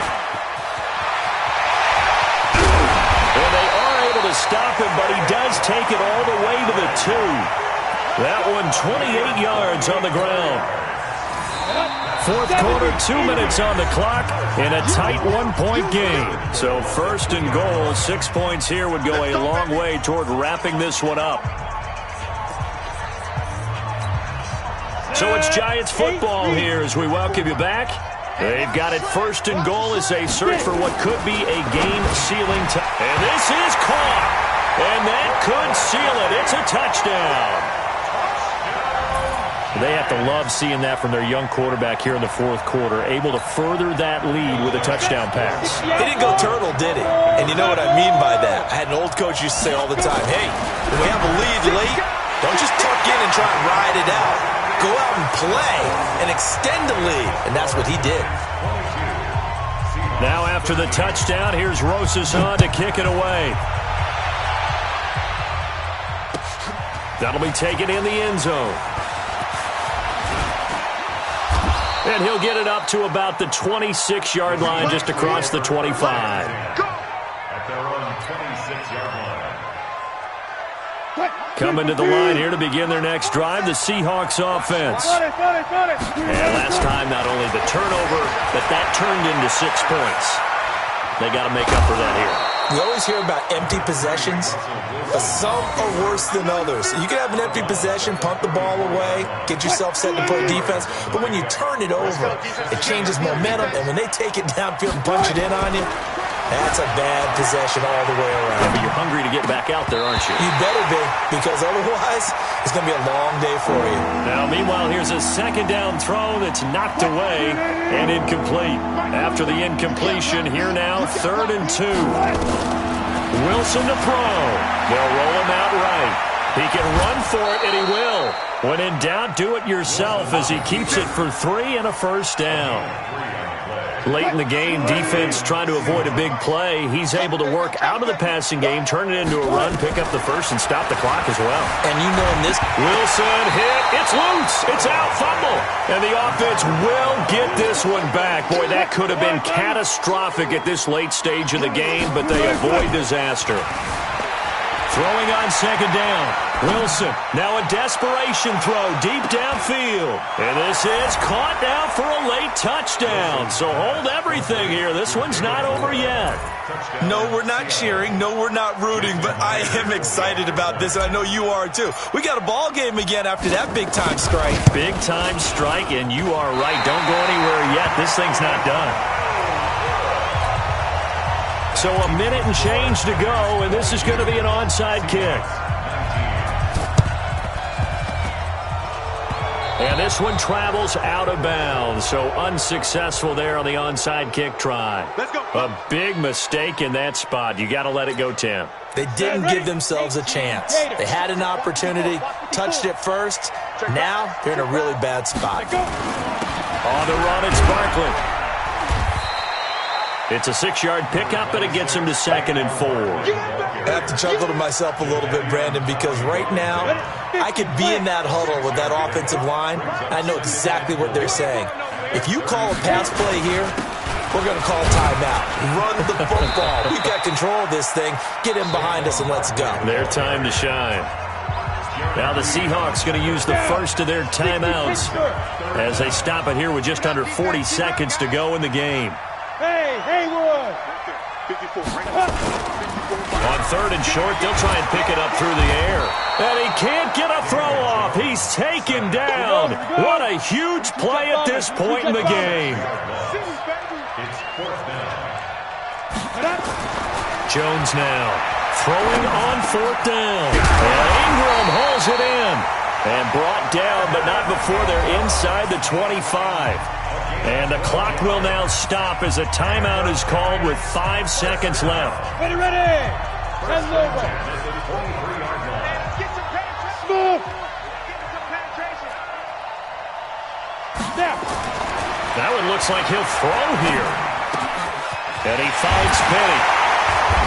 And they are able to stop him, but he does take it all the way to the 2. That one 28 yards on the ground. Fourth quarter, 2 minutes on the clock in a tight 1-point game. So first and goal, 6 points here would go a long way toward wrapping this one up. So it's Giants football here as we welcome you back. They've got it first and goal as they search for what could be a game-sealing touch. And this is caught. And that could seal it. It's a touchdown. They have to love seeing that from their young quarterback here in the fourth quarter, able to further that lead with a touchdown pass. He didn't go turtle, did he? And you know what I mean by that. I had an old coach used to say all the time, hey, when we have a lead late, don't just tuck in and try and ride it out. Go out and play and extend the lead. And that's what he did. Now after the touchdown, here's Rosas on to kick it away. That'll be taken in the end zone. And he'll get it up to about the 26-yard line, just across the 25. At their own 26-yard line. Coming to the line here to begin their next drive, the Seahawks offense. And last time, not only the turnover, but that turned into 6 points. They got to make up for that here. We always hear about empty possessions, but some are worse than others. You can have an empty possession, punt the ball away, get yourself set to play defense, but when you turn it over, it changes momentum, and when they take it downfield and punch it in on you, that's a bad possession all the way around. Yeah, but you're hungry to get back out there, aren't you? You better be, because otherwise, it's going to be a long day for you. Now, meanwhile, here's a second down throw that's knocked away and incomplete. After the incompletion, here now, 3rd and 2. Wilson to throw. They'll roll him out right. He can run for it, and he will. When in doubt, do it yourself as he keeps it for 3 and a first down. Late in the game, defense trying to avoid a big play. He's able to work out of the passing game, turn it into a run, pick up the first, and stop the clock as well. And you know in this... Wilson hit. It's loose. It's out. Fumble. And the offense will get this one back. Boy, that could have been catastrophic at this late stage of the game, but they avoid disaster. Throwing on second down. Wilson, now a desperation throw deep downfield. And this is caught now for a late touchdown. So hold everything here. This one's not over yet. No, we're not cheering. No, we're not rooting. But I am excited about this, and I know you are too. We got a ball game again after that big-time strike. Big-time strike, and you are right. Don't go anywhere yet. This thing's not done. So a minute and change to go, and this is going to be an onside kick. And this one travels out of bounds, so unsuccessful there on the onside kick try. Let's go. A big mistake in that spot. You got to let it go, Tim. They didn't give themselves a chance. They had an opportunity, touched it first. Now they're in a really bad spot. On the run, it's Barkley. It's a 6-yard pickup, and it gets him to 2nd and 4. I have to chuckle to myself a little bit, Brandon, because right now I could be in that huddle with that offensive line. I know exactly what they're saying. If you call a pass play here, We're going to call timeout. Run the football. We've got control of this thing. Get him behind us and let's go. Their time to shine. Now the Seahawks going to use the first of their timeouts as they stop it here with just under 40 seconds to go in the game. Hey, Haywood! On third and short, they'll try and pick it up through the air. And he can't get a throw off. He's taken down. What a huge play at this point in the game. Jones now throwing on fourth down. And Ingram hauls it in. And brought down, but not before they're inside the 25. And the clock will now stop as a timeout is called with 5 seconds left. Ready, ready! Hands over. Move! Snap! That one looks like he'll throw here. And he finds Penny.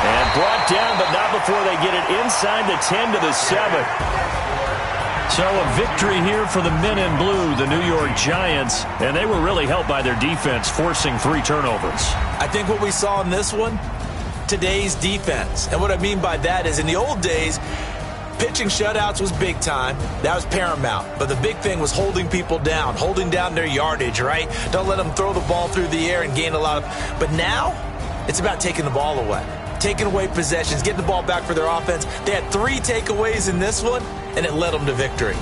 And brought down, but not before they get it inside the 10 to the 7. So a victory here for the men in blue, the New York Giants, and they were really helped by their defense, forcing 3 turnovers. I think what we saw in this one, today's defense. And what I mean by that is in the old days, pitching shutouts was big time. That was paramount. But the big thing was holding people down, holding down their yardage, right? Don't let them throw the ball through the air and gain a lot of... But now, it's about taking the ball away. Taking away possessions, getting the ball back for their offense. They had 3 takeaways in this one, and it led them to victory.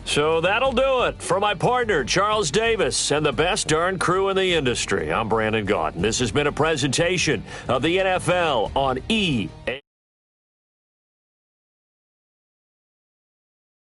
So that'll do it for my partner, Charles Davis, and the best darn crew in the industry. I'm Brandon Gaudin. This has been a presentation of the NFL on EA.